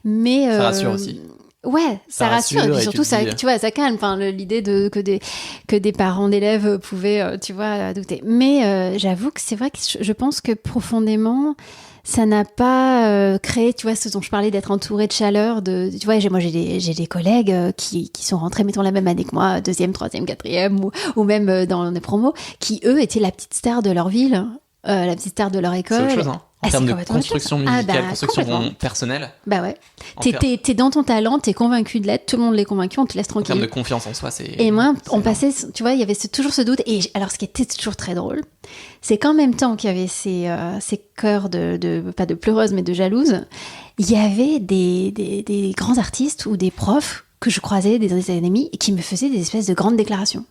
Mais ça rassure aussi. Ouais, ça rassure, et puis surtout ça, tu vois, ça calme. Enfin, l'idée que des parents d'élèves pouvaient, tu vois, douter. Mais j'avoue que c'est vrai que je pense que profondément, ça n'a pas créé, tu vois, ce dont je parlais, d'être entourée de chaleur. Tu vois, j'ai des collègues qui sont rentrés, mettons, la même année que moi, 2e, 3e, 4e, ou même dans les promos, qui, eux, étaient la petite star de leur ville, la petite star de leur école. C'est autre chose, hein. En termes de complètement construction le cas. musicale, construction complètement. personnelle. Bah ouais. En ter- T'es dans ton talent, t'es convaincu de l'être, tout le monde l'est convaincu, on te laisse En termes tranquille. de confiance en soi, c'est. Et moi, c'est on énorme. passait, tu vois, il y avait toujours ce doute. Et alors, ce qui était toujours très drôle, c'est qu'en même temps qu'il y avait ces chœurs pas de pleureuses, mais de jalouses, il y avait des grands artistes ou des profs que je croisais, des amis, qui me faisaient des espèces de grandes déclarations.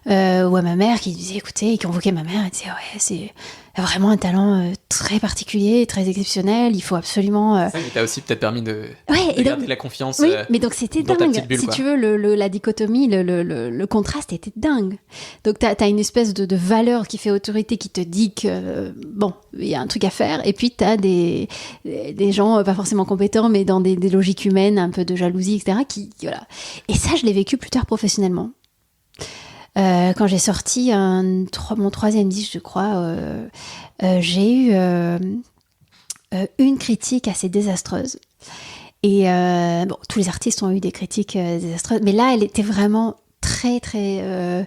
Ou à ma mère qui disait, écoutez, qui convoquait ma mère, elle disait, ouais, c'est vraiment un talent très particulier, très exceptionnel, il faut absolument... C'est ça qui t'a aussi peut-être permis de Ouais, garder la confiance. Oui, mais donc c'était dans ta dingue. petite bulle, Si quoi. tu veux, la dichotomie, le contraste était dingue. Donc t'as une espèce de valeur qui fait autorité, qui te dit que, bon, il y a un truc à faire. Et puis t'as des gens pas forcément compétents, mais dans des logiques humaines, un peu de jalousie, etc. Voilà. Et ça, je l'ai vécu plus tard professionnellement. Quand j'ai sorti mon troisième disque, je crois, j'ai eu une critique assez désastreuse. Et bon, tous les artistes ont eu des critiques désastreuses, mais là, elle était vraiment très, très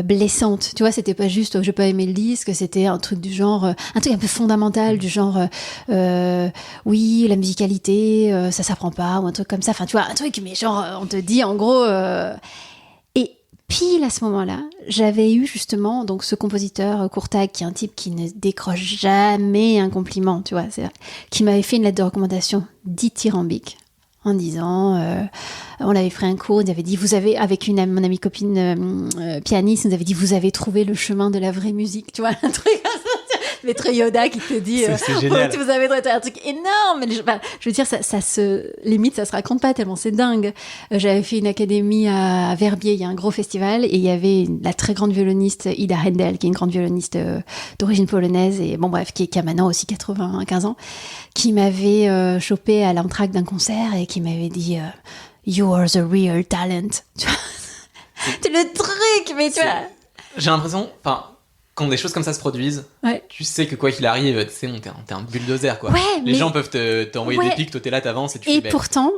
blessante. Tu vois, c'était pas juste j'ai pas aimé le disque, c'était un truc du genre, un truc un peu fondamental, du genre oui, la musicalité, ça s'apprend pas, ou un truc comme ça. Enfin, tu vois, un truc, mais genre, on te dit en gros. Et pile à ce moment-là, j'avais eu justement donc ce compositeur Courtag, qui est un type qui ne décroche jamais un compliment, tu vois, qui m'avait fait une lettre de recommandation dithyrambique en disant, on avait pris un cours, il avait dit, vous avez, avec mon amie copine pianiste, nous avait dit, vous avez trouvé le chemin de la vraie musique, tu vois, un truc comme ça. Maître Yoda qui te dit, c'est génial. vous avez trouvé un truc énorme. Je veux dire, ça limite, ça se raconte pas tellement c'est dingue. J'avais fait une académie à Verbier, il y a un gros festival, et il y avait la très grande violoniste Ida Hendel, qui est une grande violoniste d'origine polonaise, et bon bref, qui a maintenant aussi 95 ans, qui m'avait chopé à l'entracte d'un concert et qui m'avait dit You are the real talent. Tu vois, c'est le truc, mais tu vois. J'ai l'impression, enfin, quand des choses comme ça se produisent, Ouais. tu sais que quoi qu'il arrive, tu sais, t'es un bulldozer, quoi. Ouais, Les mais- gens peuvent t'envoyer Ouais. des pics, toi t'es là, t'avances et tu Et fais, ben, pourtant,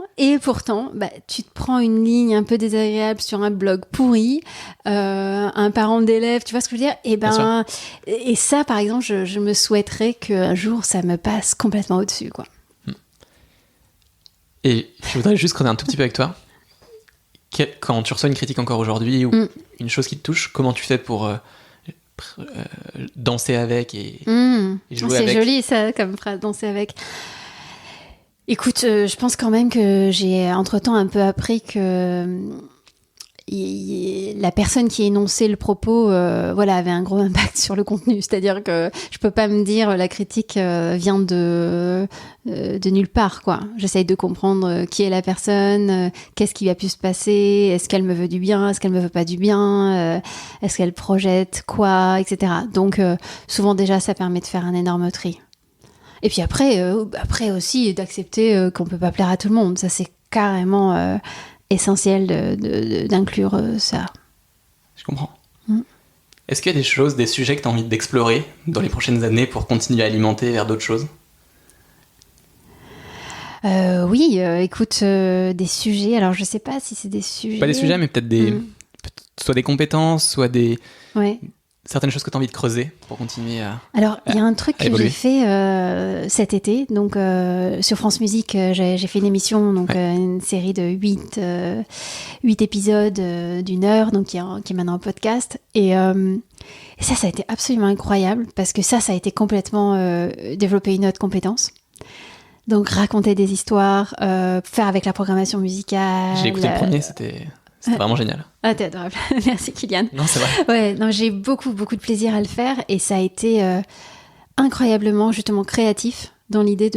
bah, tu te prends une ligne un peu désagréable sur un blog pourri, un parent d'élève, tu vois ce que je veux dire? Et Bien et ça, par exemple, je me souhaiterais qu'un jour ça me passe complètement au-dessus, quoi. Et je voudrais juste creuser un tout petit peu avec toi. Quand tu reçois une critique encore aujourd'hui ou une chose qui te touche, comment tu fais pour danser avec et jouer C'est avec? joli ça comme phrase, danser avec. Écoute, je pense quand même que j'ai entre-temps un peu appris que la personne qui énonçait le propos voilà, avait un gros impact sur le contenu. C'est-à-dire que je peux pas me dire la critique vient de nulle part, quoi. J'essaye de comprendre qui est la personne, qu'est-ce qui a pu se passer, est-ce qu'elle me veut du bien, est-ce qu'elle me veut pas du bien, est-ce qu'elle projette quoi, etc. Donc souvent déjà ça permet de faire un énorme tri. Et puis après aussi d'accepter qu'on peut pas plaire à tout le monde. Ça c'est carrément essentiel d'inclure ça. Je comprends. Est-ce qu'il y a des choses, des sujets que tu as envie d'explorer dans les prochaines années pour continuer à alimenter vers d'autres choses? Oui, écoute, des sujets. Alors, je sais pas si c'est des sujets. Pas des sujets, mais peut-être soit des compétences, soit Ouais. certaines choses que tu as envie de creuser pour continuer à... Alors, il y a un truc que évoluer. j'ai fait cet été. Donc, sur France Musique, j'ai fait une émission, donc une série de 8 épisodes d'une heure, donc qui est maintenant en podcast. Et ça a été absolument incroyable parce que ça a été complètement développer une autre compétence. Donc, raconter des histoires, faire avec la programmation musicale. J'ai écouté le premier, c'était vraiment génial. Ah, t'es adorable. Merci, Kylian. Non, c'est vrai. Ouais, non, j'ai beaucoup de plaisir à le faire et ça a été incroyablement justement créatif dans l'idée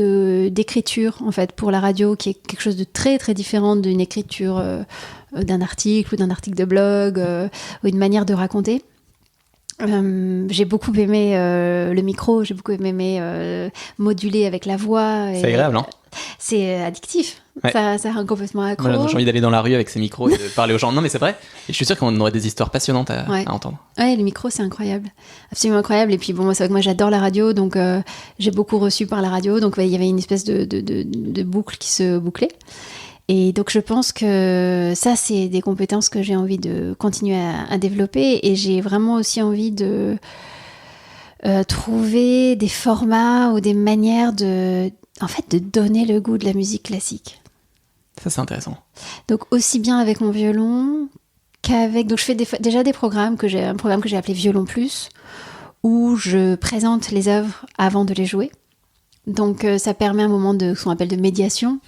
d'écriture en fait pour la radio, qui est quelque chose de très très différent d'une écriture d'un article ou d'un article de blog ou une manière de raconter. J'ai beaucoup aimé le micro, j'ai beaucoup aimé moduler avec la voix. C'est agréable, hein? C'est addictif, Ouais. ça rend complètement accro. Moi, j'ai envie d'aller dans la rue avec ces micros et de parler aux gens. Non, mais c'est vrai. Et je suis sûr qu'on aurait des histoires passionnantes à entendre. Ouais, le micro, c'est incroyable. Absolument incroyable. Et puis, bon, c'est vrai que moi, j'adore la radio, donc j'ai beaucoup reçu par la radio. Donc, il y avait une espèce de boucle qui se bouclait. Et donc, je pense que ça, c'est des compétences que j'ai envie de continuer à développer. Et j'ai vraiment aussi envie de trouver des formats ou des manières de donner le goût de la musique classique. Ça, c'est intéressant. Donc aussi bien avec mon violon qu'avec... Donc je fais déjà des programmes un programme que j'ai appelé Violon Plus, où je présente les œuvres avant de les jouer. Donc ça permet un moment de ce qu'on appelle de médiation,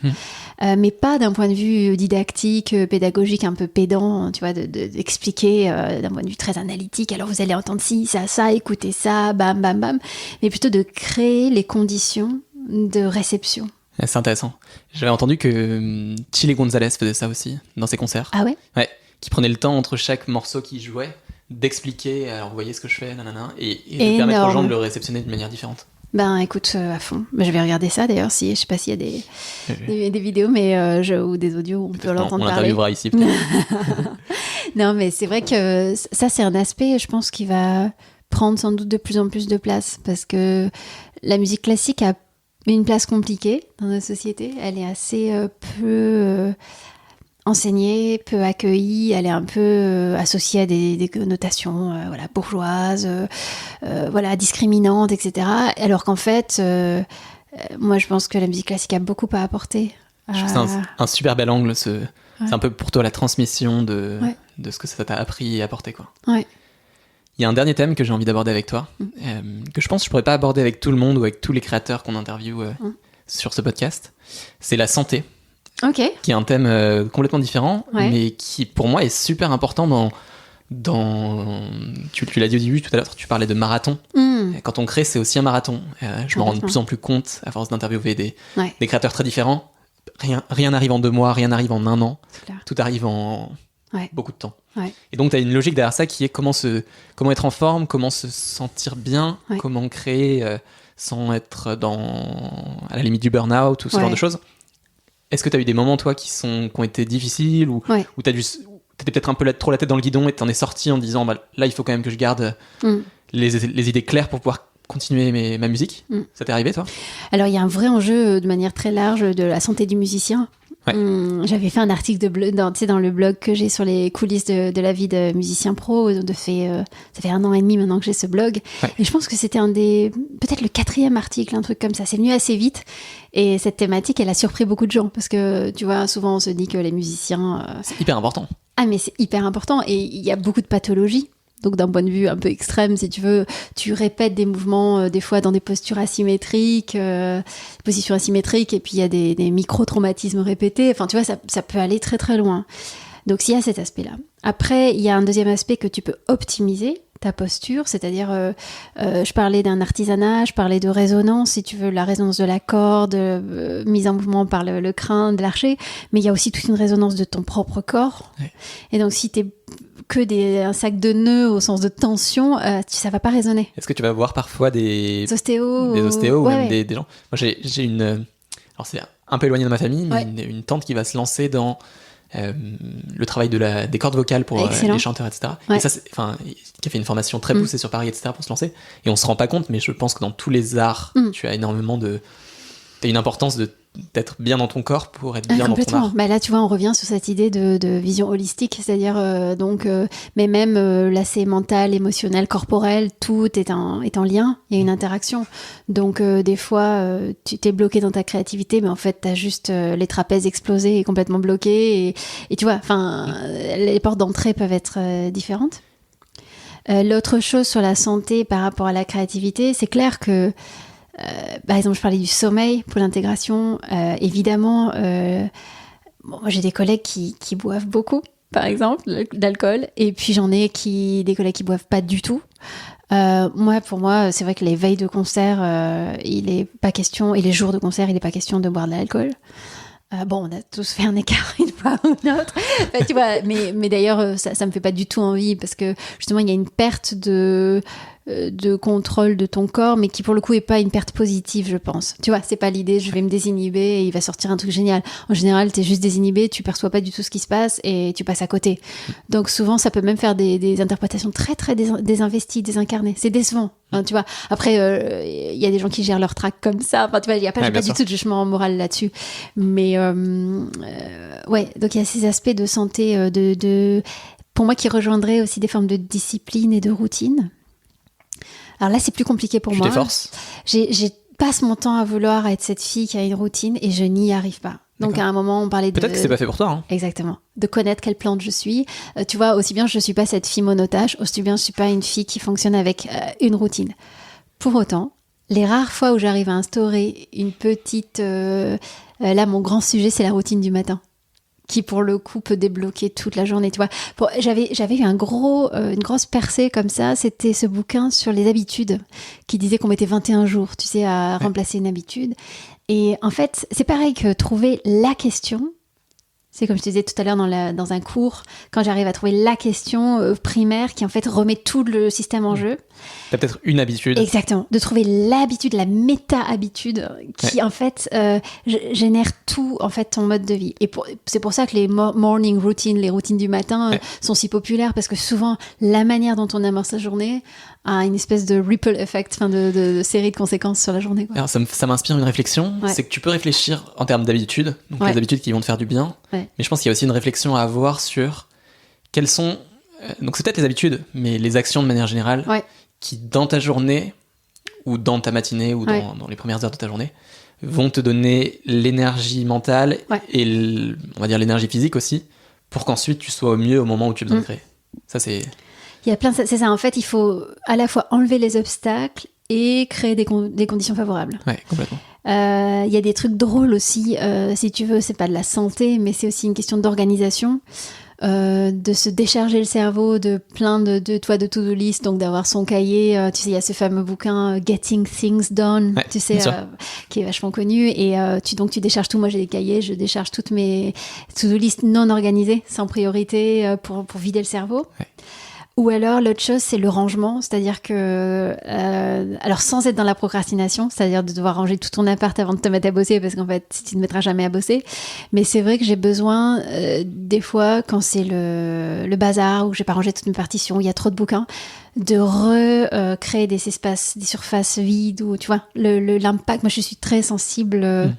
mais pas d'un point de vue didactique, pédagogique, un peu pédant, tu vois, d'expliquer d'un point de vue très analytique. Alors vous allez entendre ci, ça, écoutez ça, bam, bam, bam, mais plutôt de créer les conditions de réception. C'est intéressant. J'avais entendu que Chile González faisait ça aussi dans ses concerts. Ah ouais? Ouais, qui prenait le temps entre chaque morceau qu'il jouait d'expliquer, alors vous voyez ce que je fais, nanana, et de permettre aux gens de le réceptionner de manière différente. Ben écoute, à fond. Je vais regarder ça d'ailleurs, je sais pas s'il y a des vidéos ou des audios où on peut l'entendre parler. On l'interviewera ici peut-être. Non mais c'est vrai que ça c'est un aspect, je pense, qui va prendre sans doute de plus en plus de place, parce que la musique classique a une place compliquée dans notre société. Elle est assez peu enseignée, peu accueillie, elle est un peu associée à des connotations bourgeoises, discriminantes, etc. Alors qu'en fait, moi je pense que la musique classique a beaucoup à apporter. Je trouve ça un super bel angle, c'est un peu pour toi la transmission de ce que ça t'a appris et apporté, quoi. Ouais. Il y a un dernier thème que j'ai envie d'aborder avec toi, que je pense que je pourrais pas aborder avec tout le monde ou avec tous les créateurs qu'on interviewe sur ce podcast. C'est la santé. Ok. Qui est un thème complètement différent, mais qui pour moi est super important tu l'as dit au début tout à l'heure, tu parlais de marathon. Quand on crée, c'est aussi un marathon. Je me rends de plus en plus compte à force d'interviewer des créateurs très différents. Rien n'arrive en 2 mois, rien n'arrive en 1 an. Tout arrive en beaucoup de temps. Et donc tu as une logique derrière ça qui est comment être en forme, comment se sentir bien, comment créer sans être à la limite du burn-out ou ce genre de choses. Est-ce que tu as eu des moments, toi, qui ont été difficiles ou t'étais peut-être un peu trop la tête dans le guidon et t'en es sorti en disant là, il faut quand même que je garde les idées claires pour pouvoir continuer ma musique. Ça t'est arrivé, toi? Alors, il y a un vrai enjeu de manière très large de la santé du musicien. J'avais fait un article dans le blog que j'ai sur les coulisses de la vie de musicien pro. Ça fait 1 an et demi maintenant que j'ai ce blog. Et je pense que c'était peut-être le 4e article, un truc comme ça. C'est venu assez vite. Et cette thématique, elle a surpris beaucoup de gens. Parce que, tu vois, souvent on se dit que les musiciens... C'est hyper important. Ah, mais c'est hyper important. Et il y a beaucoup de pathologies. Donc d'un point de vue un peu extrême, si tu veux, tu répètes des mouvements des fois dans des postures asymétriques, positions asymétriques, et puis il y a des micro-traumatismes répétés. Enfin, tu vois, ça peut aller très très loin. Donc il y a cet aspect-là. Après, il y a un deuxième aspect que tu peux optimiser, ta posture, c'est-à-dire, je parlais d'un artisanat, je parlais de résonance, si tu veux, la résonance de la corde, mise en mouvement par le crâne de l'archer, mais il y a aussi toute une résonance de ton propre corps. Et donc si t'es que un sac de nœuds au sens de tension, ça va pas résonner. Est-ce que tu vas voir parfois des ostéos ou même des gens? Moi, j'ai une... Alors, c'est un peu éloigné de ma famille, mais une tante qui va se lancer dans le travail des cordes vocales pour les chanteurs, etc. Et ça, qui a fait une formation très poussée sur Paris, etc., pour se lancer. Et on se rend pas compte, mais je pense que dans tous les arts, tu as énormément t'as une importance d'être bien dans ton corps pour être bien dans ton art. Bah là, tu vois, on revient sur cette idée de vision holistique, c'est-à-dire mais même l'aspect mental, émotionnel, corporel, tout est en lien. Il y a une interaction. Donc des fois, tu t'es bloqué dans ta créativité, mais en fait, t'as juste les trapèzes explosés et complètement bloqués. Et tu vois, les portes d'entrée peuvent être différentes. L'autre chose sur la santé par rapport à la créativité, c'est clair que par exemple, je parlais du sommeil pour l'intégration. Évidemment, moi j'ai des collègues qui boivent beaucoup, par exemple, d'alcool. Et puis j'en ai des collègues qui boivent pas du tout. Pour moi, c'est vrai que les veilles de concert, il est pas question, et les jours de concert, il n'est pas question de boire de l'alcool. On a tous fait un écart une fois ou une autre. Tu vois, mais d'ailleurs, ça me fait pas du tout envie, parce que justement, il y a une perte de contrôle de ton corps, mais qui pour le coup est pas une perte positive, je pense. Tu vois, c'est pas l'idée, je vais me désinhiber et il va sortir un truc génial. En général, t'es juste désinhibé, tu perçois pas du tout ce qui se passe et tu passes à côté. Donc souvent, ça peut même faire des interprétations très très désinvesties, désincarnées. C'est décevant. Tu vois. Après, il y a des gens qui gèrent leur track comme ça. Enfin, tu vois, j'ai pas du tout de jugement moral là-dessus. Mais donc il y a ces aspects de santé, pour moi, qui rejoindraient aussi des formes de discipline et de routine. Alors là, c'est plus compliqué pour moi. Tu t'efforces? J'ai passe mon temps à vouloir être cette fille qui a une routine et je n'y arrive pas. Donc D'accord. à un moment, on parlait de... Peut-être que c'est pas fait pour toi. Hein. Exactement. De connaître quelle plante je suis. Tu vois, aussi bien je suis pas cette fille monotache, aussi bien je suis pas une fille qui fonctionne avec une routine. Pour autant, les rares fois où j'arrive à instaurer une petite... là, mon grand sujet, c'est la routine du matin, qui pour le coup peut débloquer toute la journée, tu vois. J'avais eu une grosse percée comme ça, c'était ce bouquin sur les habitudes, qui disait qu'on mettait 21 jours, tu sais, à remplacer une habitude. Et en fait, c'est pareil que trouver la question, c'est comme je te disais tout à l'heure dans un cours, quand j'arrive à trouver la question primaire qui en fait remet tout le système en jeu. T'as peut-être une habitude. Exactement, de trouver l'habitude, la méta-habitude qui en fait génère tout en fait ton mode de vie. Et c'est pour ça que les morning routines, les routines du matin sont si populaires parce que souvent la manière dont on amorce sa journée a une espèce de ripple effect, enfin de série de conséquences sur la journée. Quoi. Alors ça m'inspire une réflexion, c'est que tu peux réfléchir en termes d'habitudes, donc les habitudes qui vont te faire du bien, mais je pense qu'il y a aussi une réflexion à avoir sur quelles sont, donc c'est peut-être les habitudes, mais les actions de manière générale qui dans ta journée ou dans ta matinée ou dans les premières heures de ta journée vont te donner l'énergie mentale et on va dire l'énergie physique aussi pour qu'ensuite tu sois au mieux au moment où tu as besoin de créer. Ça c'est... Il y a c'est ça, en fait, il faut à la fois enlever les obstacles et créer des conditions favorables. Ouais, complètement. Il y a des trucs drôles aussi, si tu veux, c'est pas de la santé, mais c'est aussi une question d'organisation, de se décharger le cerveau de plein de to-do list, donc d'avoir son cahier, tu sais, il y a ce fameux bouquin Getting Things Done, tu sais, qui est vachement connu, et donc tu décharges tout. Moi j'ai des cahiers, je décharge toutes mes to-do list non organisées, sans priorité, pour vider le cerveau. Ouais. Ou alors, l'autre chose, c'est le rangement, c'est-à-dire que... alors, sans être dans la procrastination, c'est-à-dire de devoir ranger tout ton appart avant de te mettre à bosser, parce qu'en fait, tu ne te mettras jamais à bosser. Mais c'est vrai que j'ai besoin, des fois, quand c'est le bazar, où j'ai pas rangé toutes mes partitions, il y a trop de bouquins, de recréer des espaces, des surfaces vides, ou tu vois, l'impact. Moi, je suis très sensible...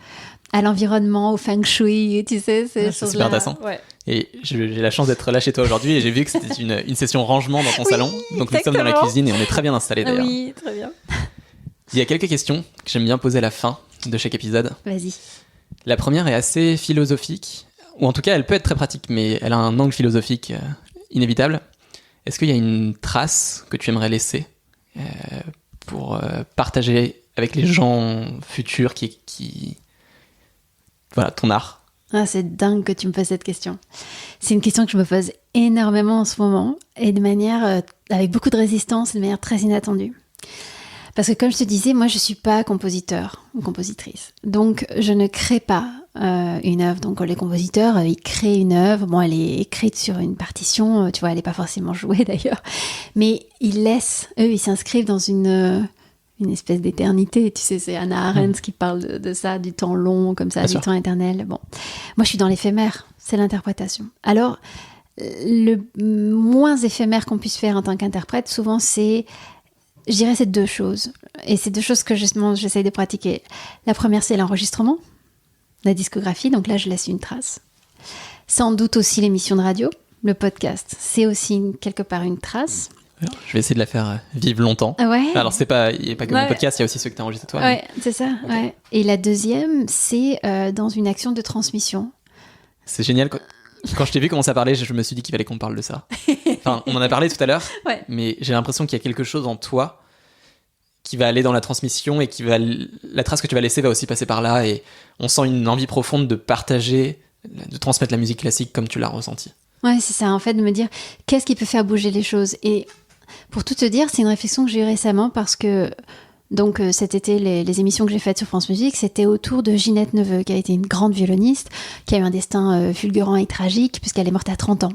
à l'environnement, au feng shui, tu sais, c'est super intéressant. Ouais. Et j'ai la chance d'être là chez toi aujourd'hui et j'ai vu que c'était une session rangement dans ton salon. Donc exactement. Nous sommes dans la cuisine et on est très bien installés d'ailleurs. Oui, très bien. Il y a quelques questions que j'aime bien poser à la fin de chaque épisode. Vas-y. La première est assez philosophique, ou en tout cas elle peut être très pratique, mais elle a un angle philosophique inévitable. Est-ce qu'il y a une trace que tu aimerais laisser pour partager avec les gens futurs qui voilà, ton art? Ah, c'est dingue que tu me poses cette question. C'est une question que je me pose énormément en ce moment et de manière avec beaucoup de résistance et de manière très inattendue. Parce que comme je te disais, moi je ne suis pas compositeur ou compositrice. Donc je ne crée pas une œuvre. Donc les compositeurs, ils créent une œuvre. Bon, elle est écrite sur une partition, tu vois, elle n'est pas forcément jouée d'ailleurs. Mais ils laissent, eux, ils s'inscrivent dans une espèce d'éternité, tu sais, c'est Hannah Arendt qui parle de ça, du temps long, comme ça, du temps éternel. Bon, moi je suis dans l'éphémère, c'est l'interprétation. Alors, le moins éphémère qu'on puisse faire en tant qu'interprète, souvent c'est, je dirais, c'est deux choses. Et c'est deux choses que justement j'essaye de pratiquer. La première, c'est l'enregistrement, la discographie, donc là je laisse une trace. Sans doute aussi l'émission de radio, le podcast, c'est aussi quelque part une trace. Alors, je vais essayer de la faire vivre longtemps. Ouais. Alors, il n'y a pas que mon podcast, il y a aussi ceux que tu as enregistrés toi. Ouais, c'est ça. Okay. Ouais. Et la deuxième, c'est dans une action de transmission. C'est génial. Quand je t'ai vu commencer à parler, je me suis dit qu'il fallait qu'on parle de ça. Enfin, on en a parlé tout à l'heure, mais j'ai l'impression qu'il y a quelque chose en toi qui va aller dans la transmission et la trace que tu vas laisser va aussi passer par là. Et on sent une envie profonde de partager, de transmettre la musique classique comme tu l'as ressenti. Ouais, c'est ça, en fait, de me dire qu'est-ce qui peut faire bouger les choses. Et pour tout te dire, c'est une réflexion que j'ai eue récemment parce que donc cet été, les émissions que j'ai faites sur France Musique, c'était autour de Ginette Neveu, qui a été une grande violoniste, qui a eu un destin fulgurant et tragique puisqu'elle est morte à 30 ans.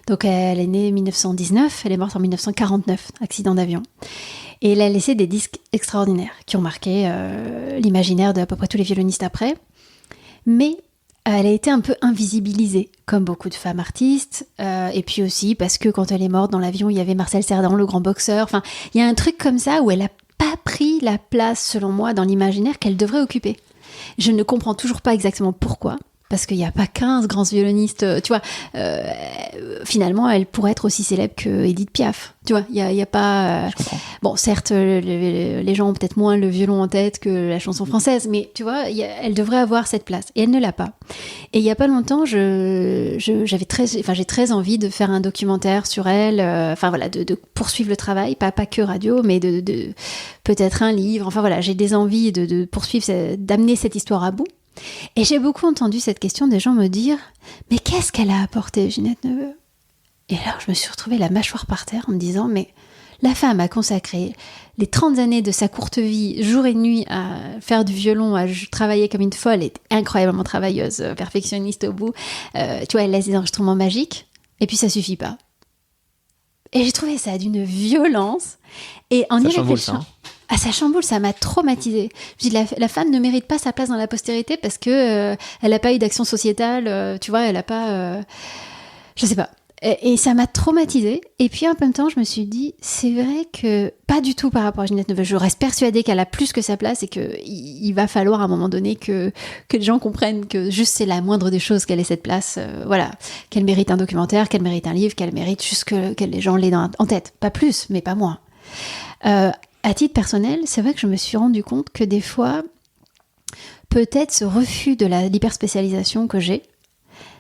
Donc elle est née en 1919, elle est morte en 1949, accident d'avion. Et elle a laissé des disques extraordinaires qui ont marqué l'imaginaire de à peu près tous les violonistes après. Mais elle a été un peu invisibilisée, comme beaucoup de femmes artistes, et puis aussi parce que quand elle est morte dans l'avion, il y avait Marcel Cerdan, le grand boxeur. Enfin, il y a un truc comme ça où elle n'a pas pris la place, selon moi, dans l'imaginaire qu'elle devrait occuper. Je ne comprends toujours pas exactement pourquoi. Parce qu'il n'y a pas 15 grands violonistes, tu vois. Finalement, elle pourrait être aussi célèbre que Edith Piaf, tu vois. Il y a pas... Je comprends. Bon, certes, les gens ont peut-être moins le violon en tête que la chanson française, mais tu vois, elle devrait avoir cette place. Et elle ne l'a pas. Et il n'y a pas longtemps, j'ai très envie de faire un documentaire sur elle, de poursuivre le travail, pas que radio, mais de peut-être un livre. Enfin voilà, j'ai des envies de poursuivre, d'amener cette histoire à bout. Et j'ai beaucoup entendu cette question des gens me dire « Mais qu'est-ce qu'elle a apporté, Ginette Neveu ?» Et là, je me suis retrouvée la mâchoire par terre en me disant « Mais la femme a consacré les 30 années de sa courte vie, jour et nuit, à faire du violon, à travailler comme une folle, et incroyablement travailleuse, perfectionniste au bout. Tu vois, elle laisse des enregistrements magiques, et puis ça suffit pas. » Et j'ai trouvé ça d'une violence. Et en y réfléchissant... ça chamboule, ça m'a traumatisée. Je dis, la femme ne mérite pas sa place dans la postérité parce que elle n'a pas eu d'action sociétale, tu vois, elle n'a pas... je sais pas. Et ça m'a traumatisée. Et puis en même temps, je me suis dit, c'est vrai que pas du tout par rapport à Ginette Neveu. Je reste persuadée qu'elle a plus que sa place et qu'il va falloir à un moment donné que les gens comprennent que juste c'est la moindre des choses qu'elle ait cette place. Voilà, qu'elle mérite un documentaire, qu'elle mérite un livre, qu'elle mérite juste que les gens l'aient en tête. Pas plus, mais pas moins. À titre personnel, c'est vrai que je me suis rendu compte que des fois, peut-être ce refus de l'hyperspécialisation que j'ai,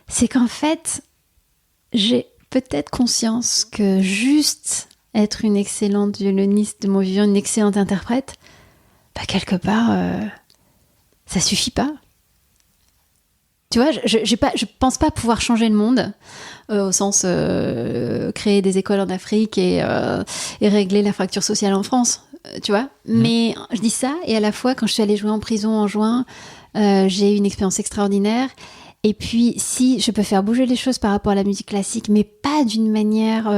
c'est qu'en fait, j'ai peut-être conscience que juste être une excellente violoniste de mon vivant, une excellente interprète, quelque part, ça suffit pas. Tu vois, je pense pas pouvoir changer le monde au sens créer des écoles en Afrique et régler la fracture sociale en France. Tu vois, mais je dis ça, et à la fois, quand je suis allée jouer en prison en juin, j'ai eu une expérience extraordinaire. Et puis, si je peux faire bouger les choses par rapport à la musique classique, mais pas d'une manière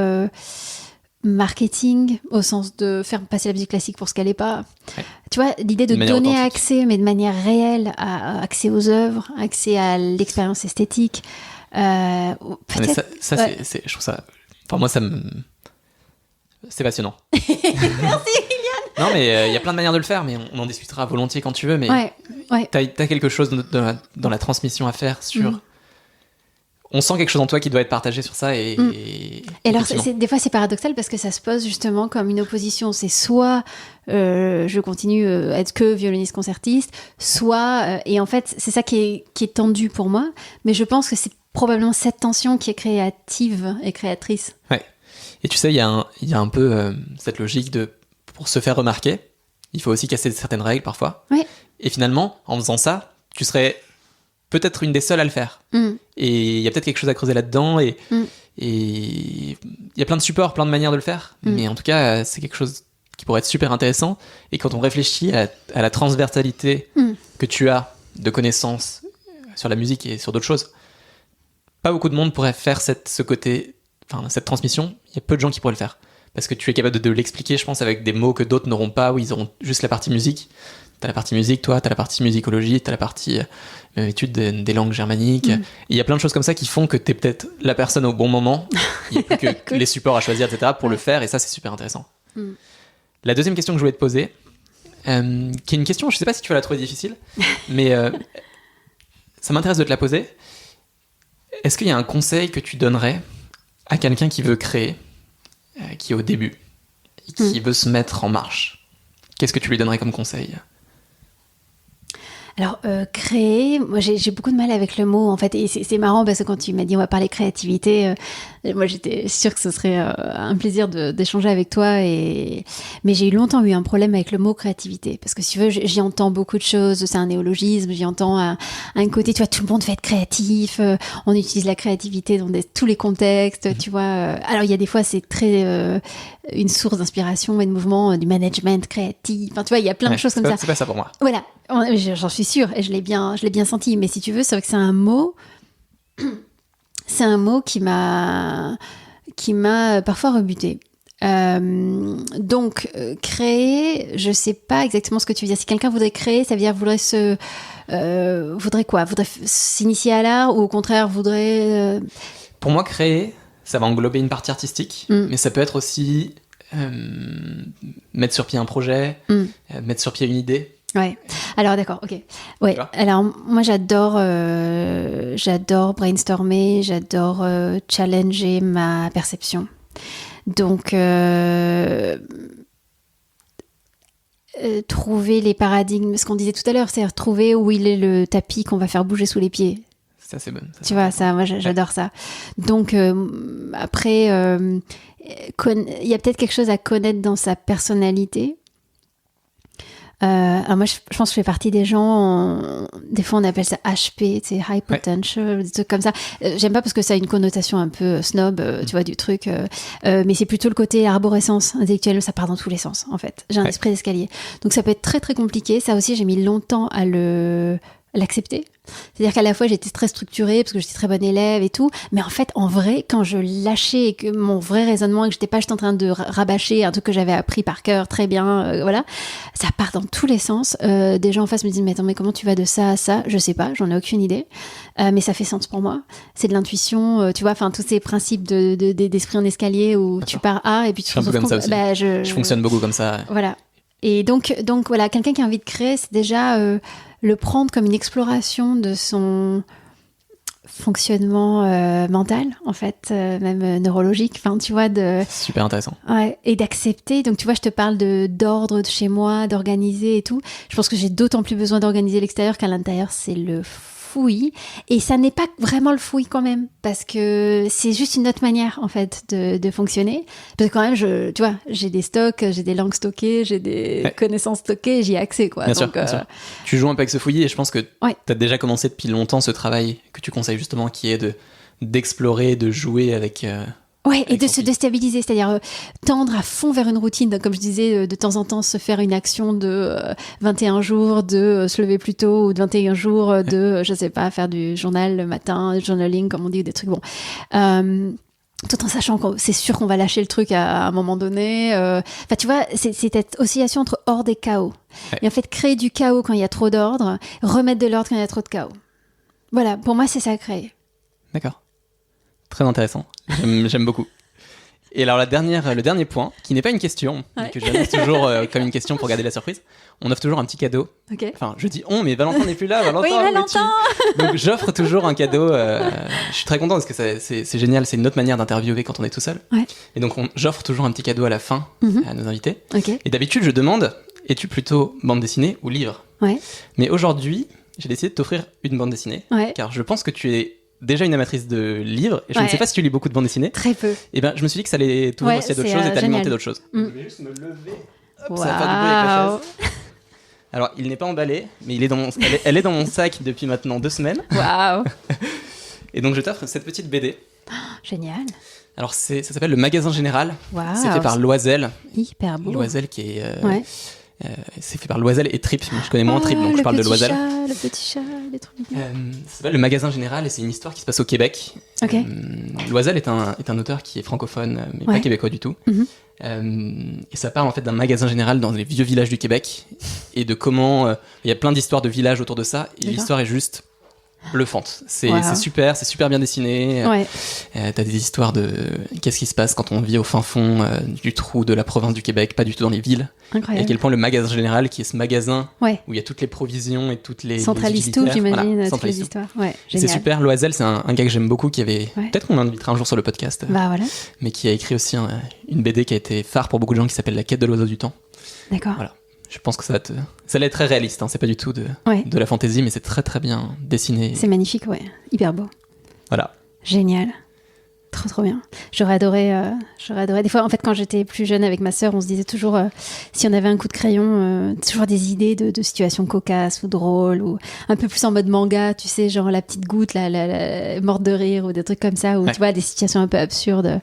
marketing, au sens de faire passer la musique classique pour ce qu'elle n'est pas. Ouais. Tu vois, l'idée de donner accès, mais de manière réelle, accès aux œuvres, accès à l'expérience esthétique. Peut-être. Je trouve ça. Enfin, moi, c'est passionnant. Merci. Non, mais il y a plein de manières de le faire, mais on en discutera volontiers quand tu veux. Mais ouais. T'as quelque chose dans la transmission à faire sur... On sent quelque chose en toi qui doit être partagé sur ça. Et alors, des fois, c'est paradoxal parce que ça se pose justement comme une opposition. C'est soit je continue à être que violoniste concertiste, soit... et en fait, c'est ça qui est tendu pour moi. Mais je pense que c'est probablement cette tension qui est créative et créatrice. Ouais. Et tu sais, il y a un peu cette logique de... Pour se faire remarquer, il faut aussi casser certaines règles parfois. Oui. Et finalement, en faisant ça, tu serais peut-être une des seules à le faire. Et il y a peut-être quelque chose à creuser là-dedans. Et il y a plein de supports, plein de manières de le faire. Mais en tout cas, c'est quelque chose qui pourrait être super intéressant. Et quand on réfléchit à la transversalité que tu as de connaissances sur la musique et sur d'autres choses, pas beaucoup de monde pourrait faire cette transmission. Il y a peu de gens qui pourraient le faire. Parce que tu es capable de l'expliquer, je pense, avec des mots que d'autres n'auront pas, où ils auront juste la partie musique. T'as la partie musique, toi, t'as la partie musicologie, t'as la partie étude des langues germaniques. Il y a plein de choses comme ça qui font que t'es peut-être la personne au bon moment. Il n'y a plus que les supports à choisir, etc. pour le faire, et ça, c'est super intéressant. La deuxième question que je voulais te poser, qui est une question, je ne sais pas si tu vas la trouver difficile, mais ça m'intéresse de te la poser. Est-ce qu'il y a un conseil que tu donnerais à quelqu'un qui veut créer, qui est au début, et qui veut se mettre en marche? Qu'est-ce que tu lui donnerais comme conseil? Alors, créer, moi j'ai beaucoup de mal avec le mot, en fait, et c'est marrant parce que quand tu m'as dit on va parler créativité, moi j'étais sûre que ce serait un plaisir d'échanger avec toi, mais j'ai longtemps eu un problème avec le mot créativité, parce que si tu veux, j'y entends beaucoup de choses, c'est un néologisme, j'y entends un côté, tu vois, tout le monde veut être créatif, on utilise la créativité dans tous les contextes, tu vois, alors il y a des fois c'est très... une source d'inspiration et de mouvement, du management créatif. Enfin, tu vois, il y a plein de choses comme ça. C'est pas ça pour moi. Voilà, j'en suis sûre et je l'ai bien senti. Mais si tu veux, c'est vrai que c'est un mot qui m'a parfois rebutée. Donc, créer, je sais pas exactement ce que tu veux dire. Si quelqu'un voudrait créer, ça veut dire voudrait quoi? Voudrait s'initier à l'art ou au contraire voudrait... Pour moi, créer, ça va englober une partie artistique, mais ça peut être aussi mettre sur pied un projet, mettre sur pied une idée. Ouais. Alors d'accord, ok. Ouais. Tu vois ? Alors moi j'adore brainstormer, j'adore challenger ma perception. Donc trouver les paradigmes, ce qu'on disait tout à l'heure, c'est-à-dire trouver où il est le tapis qu'on va faire bouger sous les pieds. Ça, c'est bon. Tu vois, ça, moi j'adore ça. Donc après, il y a peut-être quelque chose à connaître dans sa personnalité. Alors moi, je pense que je fais partie des gens, des fois on appelle ça HP, tu sais, high potential, des trucs comme ça. J'aime pas parce que ça a une connotation un peu snob, tu vois, du truc. Mais c'est plutôt le côté arborescence intellectuelle, ça part dans tous les sens, en fait. J'ai un esprit d'escalier. Donc ça peut être très très compliqué. Ça aussi, j'ai mis longtemps à l'accepter. C'est-à-dire qu'à la fois j'étais très structurée parce que j'étais très bonne élève et tout, mais en fait en vrai quand je lâchais et que mon vrai raisonnement et que j'étais pas juste en train de rabâcher un truc que j'avais appris par cœur très bien, voilà, ça part dans tous les sens. Des gens en face me disent mais attends mais comment tu vas de ça à ça, je sais pas, j'en ai aucune idée, mais ça fait sens pour moi, c'est de l'intuition, tu vois, enfin tous ces principes d'esprit en escalier où tu pars A et puis tu te retrouves comme ça aussi. Bah, je fonctionne beaucoup comme ça. Voilà. Et donc voilà, quelqu'un qui a envie de créer, c'est déjà le prendre comme une exploration de son fonctionnement mental, en fait, même neurologique. Enfin, tu vois, super intéressant. Ouais, et d'accepter. Donc, tu vois, je te parle d'ordre de chez moi, d'organiser et tout. Je pense que j'ai d'autant plus besoin d'organiser l'extérieur qu'à l'intérieur, c'est le fouillis. Et ça n'est pas vraiment le fouillis quand même, parce que c'est juste une autre manière, en fait, de fonctionner. Parce que quand même, tu vois, j'ai des stocks, j'ai des langues stockées, j'ai des connaissances stockées, j'y ai accès, quoi. Bien Donc, sûr, bien sûr. Tu joues un peu avec ce fouillis et je pense que tu as déjà commencé depuis longtemps ce travail que tu conseilles justement, qui est d'explorer, de jouer avec... Ouais, et de se déstabiliser, c'est-à-dire tendre à fond vers une routine, comme je disais, de temps en temps se faire une action de 21 jours, de se lever plus tôt, ou de 21 jours, de, je sais pas, faire du journal le matin, journaling, comme on dit, ou des trucs, bon. Tout en sachant que c'est sûr qu'on va lâcher le truc à un moment donné. Enfin, tu vois, c'est cette oscillation entre ordre et chaos. Ouais. Et en fait, créer du chaos quand il y a trop d'ordre, remettre de l'ordre quand il y a trop de chaos. Voilà, pour moi, c'est ça, créer. D'accord. Très intéressant. J'aime beaucoup. Et alors, le dernier point, qui n'est pas une question, mais que j'annonce toujours comme une question pour garder la surprise, on offre toujours un petit cadeau. Okay. Enfin, je dis on, mais Valentin n'est plus là. Valentin, oui, Valentin. Donc, j'offre toujours un cadeau. Je suis très content parce que c'est génial. C'est une autre manière d'interviewer quand on est tout seul. Ouais. Et donc, j'offre toujours un petit cadeau à la fin à nos invités. Okay. Et d'habitude, je demande, es-tu plutôt bande dessinée ou livre ? Ouais. Mais aujourd'hui, j'ai décidé de t'offrir une bande dessinée. Ouais. Car je pense que tu es déjà une amatrice de livres, et je ne sais pas si tu lis beaucoup de bandes dessinées. Très peu. Et ben, je me suis dit que ça allait t'ouvrir aussi à d'autres choses et t'alimenter d'autres choses. Je vais juste me lever. Hop, ça va faire du bruit avec la chaise. Alors, il n'est pas emballé, mais elle est dans mon sac depuis maintenant 2 semaines. Waouh. Et donc, je t'offre cette petite BD. Oh, génial. Alors, ça s'appelle Le Magasin Général. Wow. C'est fait par Loisel. Hyper beau. Loisel qui est... c'est fait par Loisel et Trip, mais je connais moins Trip, donc je parle de Loisel. Le petit chat, il est trop mignon. Ça s'appelle Le Magasin Général et c'est une histoire qui se passe au Québec. Okay. Loisel est un auteur qui est francophone, mais pas québécois du tout. Et ça parle en fait d'un magasin général dans les vieux villages du Québec et de comment il y a plein d'histoires de villages autour de ça et l'histoire est juste bluffante. C'est super, c'est super bien dessiné. T'as des histoires de qu'est-ce qui se passe quand on vit au fin fond du trou de la province du Québec, pas du tout dans les villes. Incroyable. Et à quel point le magasin général, qui est ce magasin où il y a toutes les provisions et toutes les centralise tout, j'imagine, toutes les histoires. Ouais, c'est super. Loisel, c'est un gars que j'aime beaucoup qui avait peut-être qu'on l'invitera un jour sur le podcast. Voilà. Mais qui a écrit aussi une BD qui a été phare pour beaucoup de gens qui s'appelle La Quête de l'oiseau du temps. D'accord. Voilà. Je pense que ça allait être très réaliste, hein. C'est pas du tout de la fantaisie, mais c'est très très bien dessiné. C'est magnifique, hyper beau. Voilà. Génial. Trop bien. J'aurais adoré. Des fois, en fait, quand j'étais plus jeune avec ma sœur, on se disait toujours, si on avait un coup de crayon, toujours des idées de situations cocasses ou drôles, ou un peu plus en mode manga, tu sais, genre la petite goutte, la morte de rire, ou des trucs comme ça, ou tu vois, des situations un peu absurdes.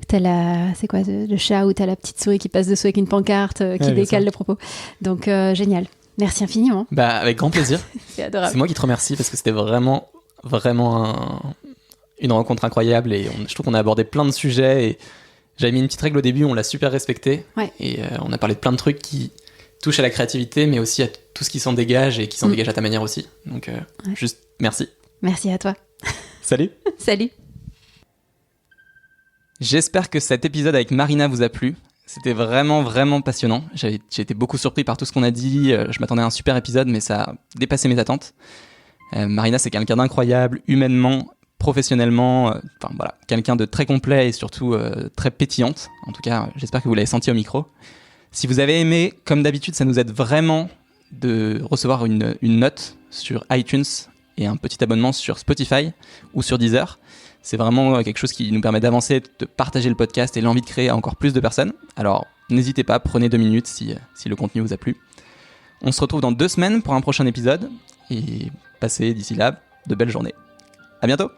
T'as c'est quoi, le chat, ou t'as la petite souris qui passe dessous avec une pancarte qui décale le propos. Donc, génial. Merci infiniment. Bah, avec grand plaisir. C'est adorable. C'est moi qui te remercie parce que c'était vraiment une rencontre incroyable et je trouve qu'on a abordé plein de sujets et j'avais mis une petite règle au début, on l'a super respectée et on a parlé de plein de trucs qui touchent à la créativité mais aussi à tout ce qui s'en dégage et qui s'en dégage à ta manière aussi. Donc juste merci. Merci à toi. Salut. Salut. J'espère que cet épisode avec Marina vous a plu. C'était vraiment, vraiment passionnant. J'ai été beaucoup surpris par tout ce qu'on a dit. Je m'attendais à un super épisode, mais ça a dépassé mes attentes. Marina, c'est quelqu'un d'incroyable, humainement, professionnellement. Voilà, quelqu'un de très complet et surtout très pétillante. En tout cas, j'espère que vous l'avez senti au micro. Si vous avez aimé, comme d'habitude, ça nous aide vraiment de recevoir une note sur iTunes et un petit abonnement sur Spotify ou sur Deezer. C'est vraiment quelque chose qui nous permet d'avancer, de partager le podcast et l'envie de créer à encore plus de personnes. Alors, n'hésitez pas, prenez 2 minutes si le contenu vous a plu. On se retrouve dans 2 semaines pour un prochain épisode et passez d'ici là de belles journées. À bientôt!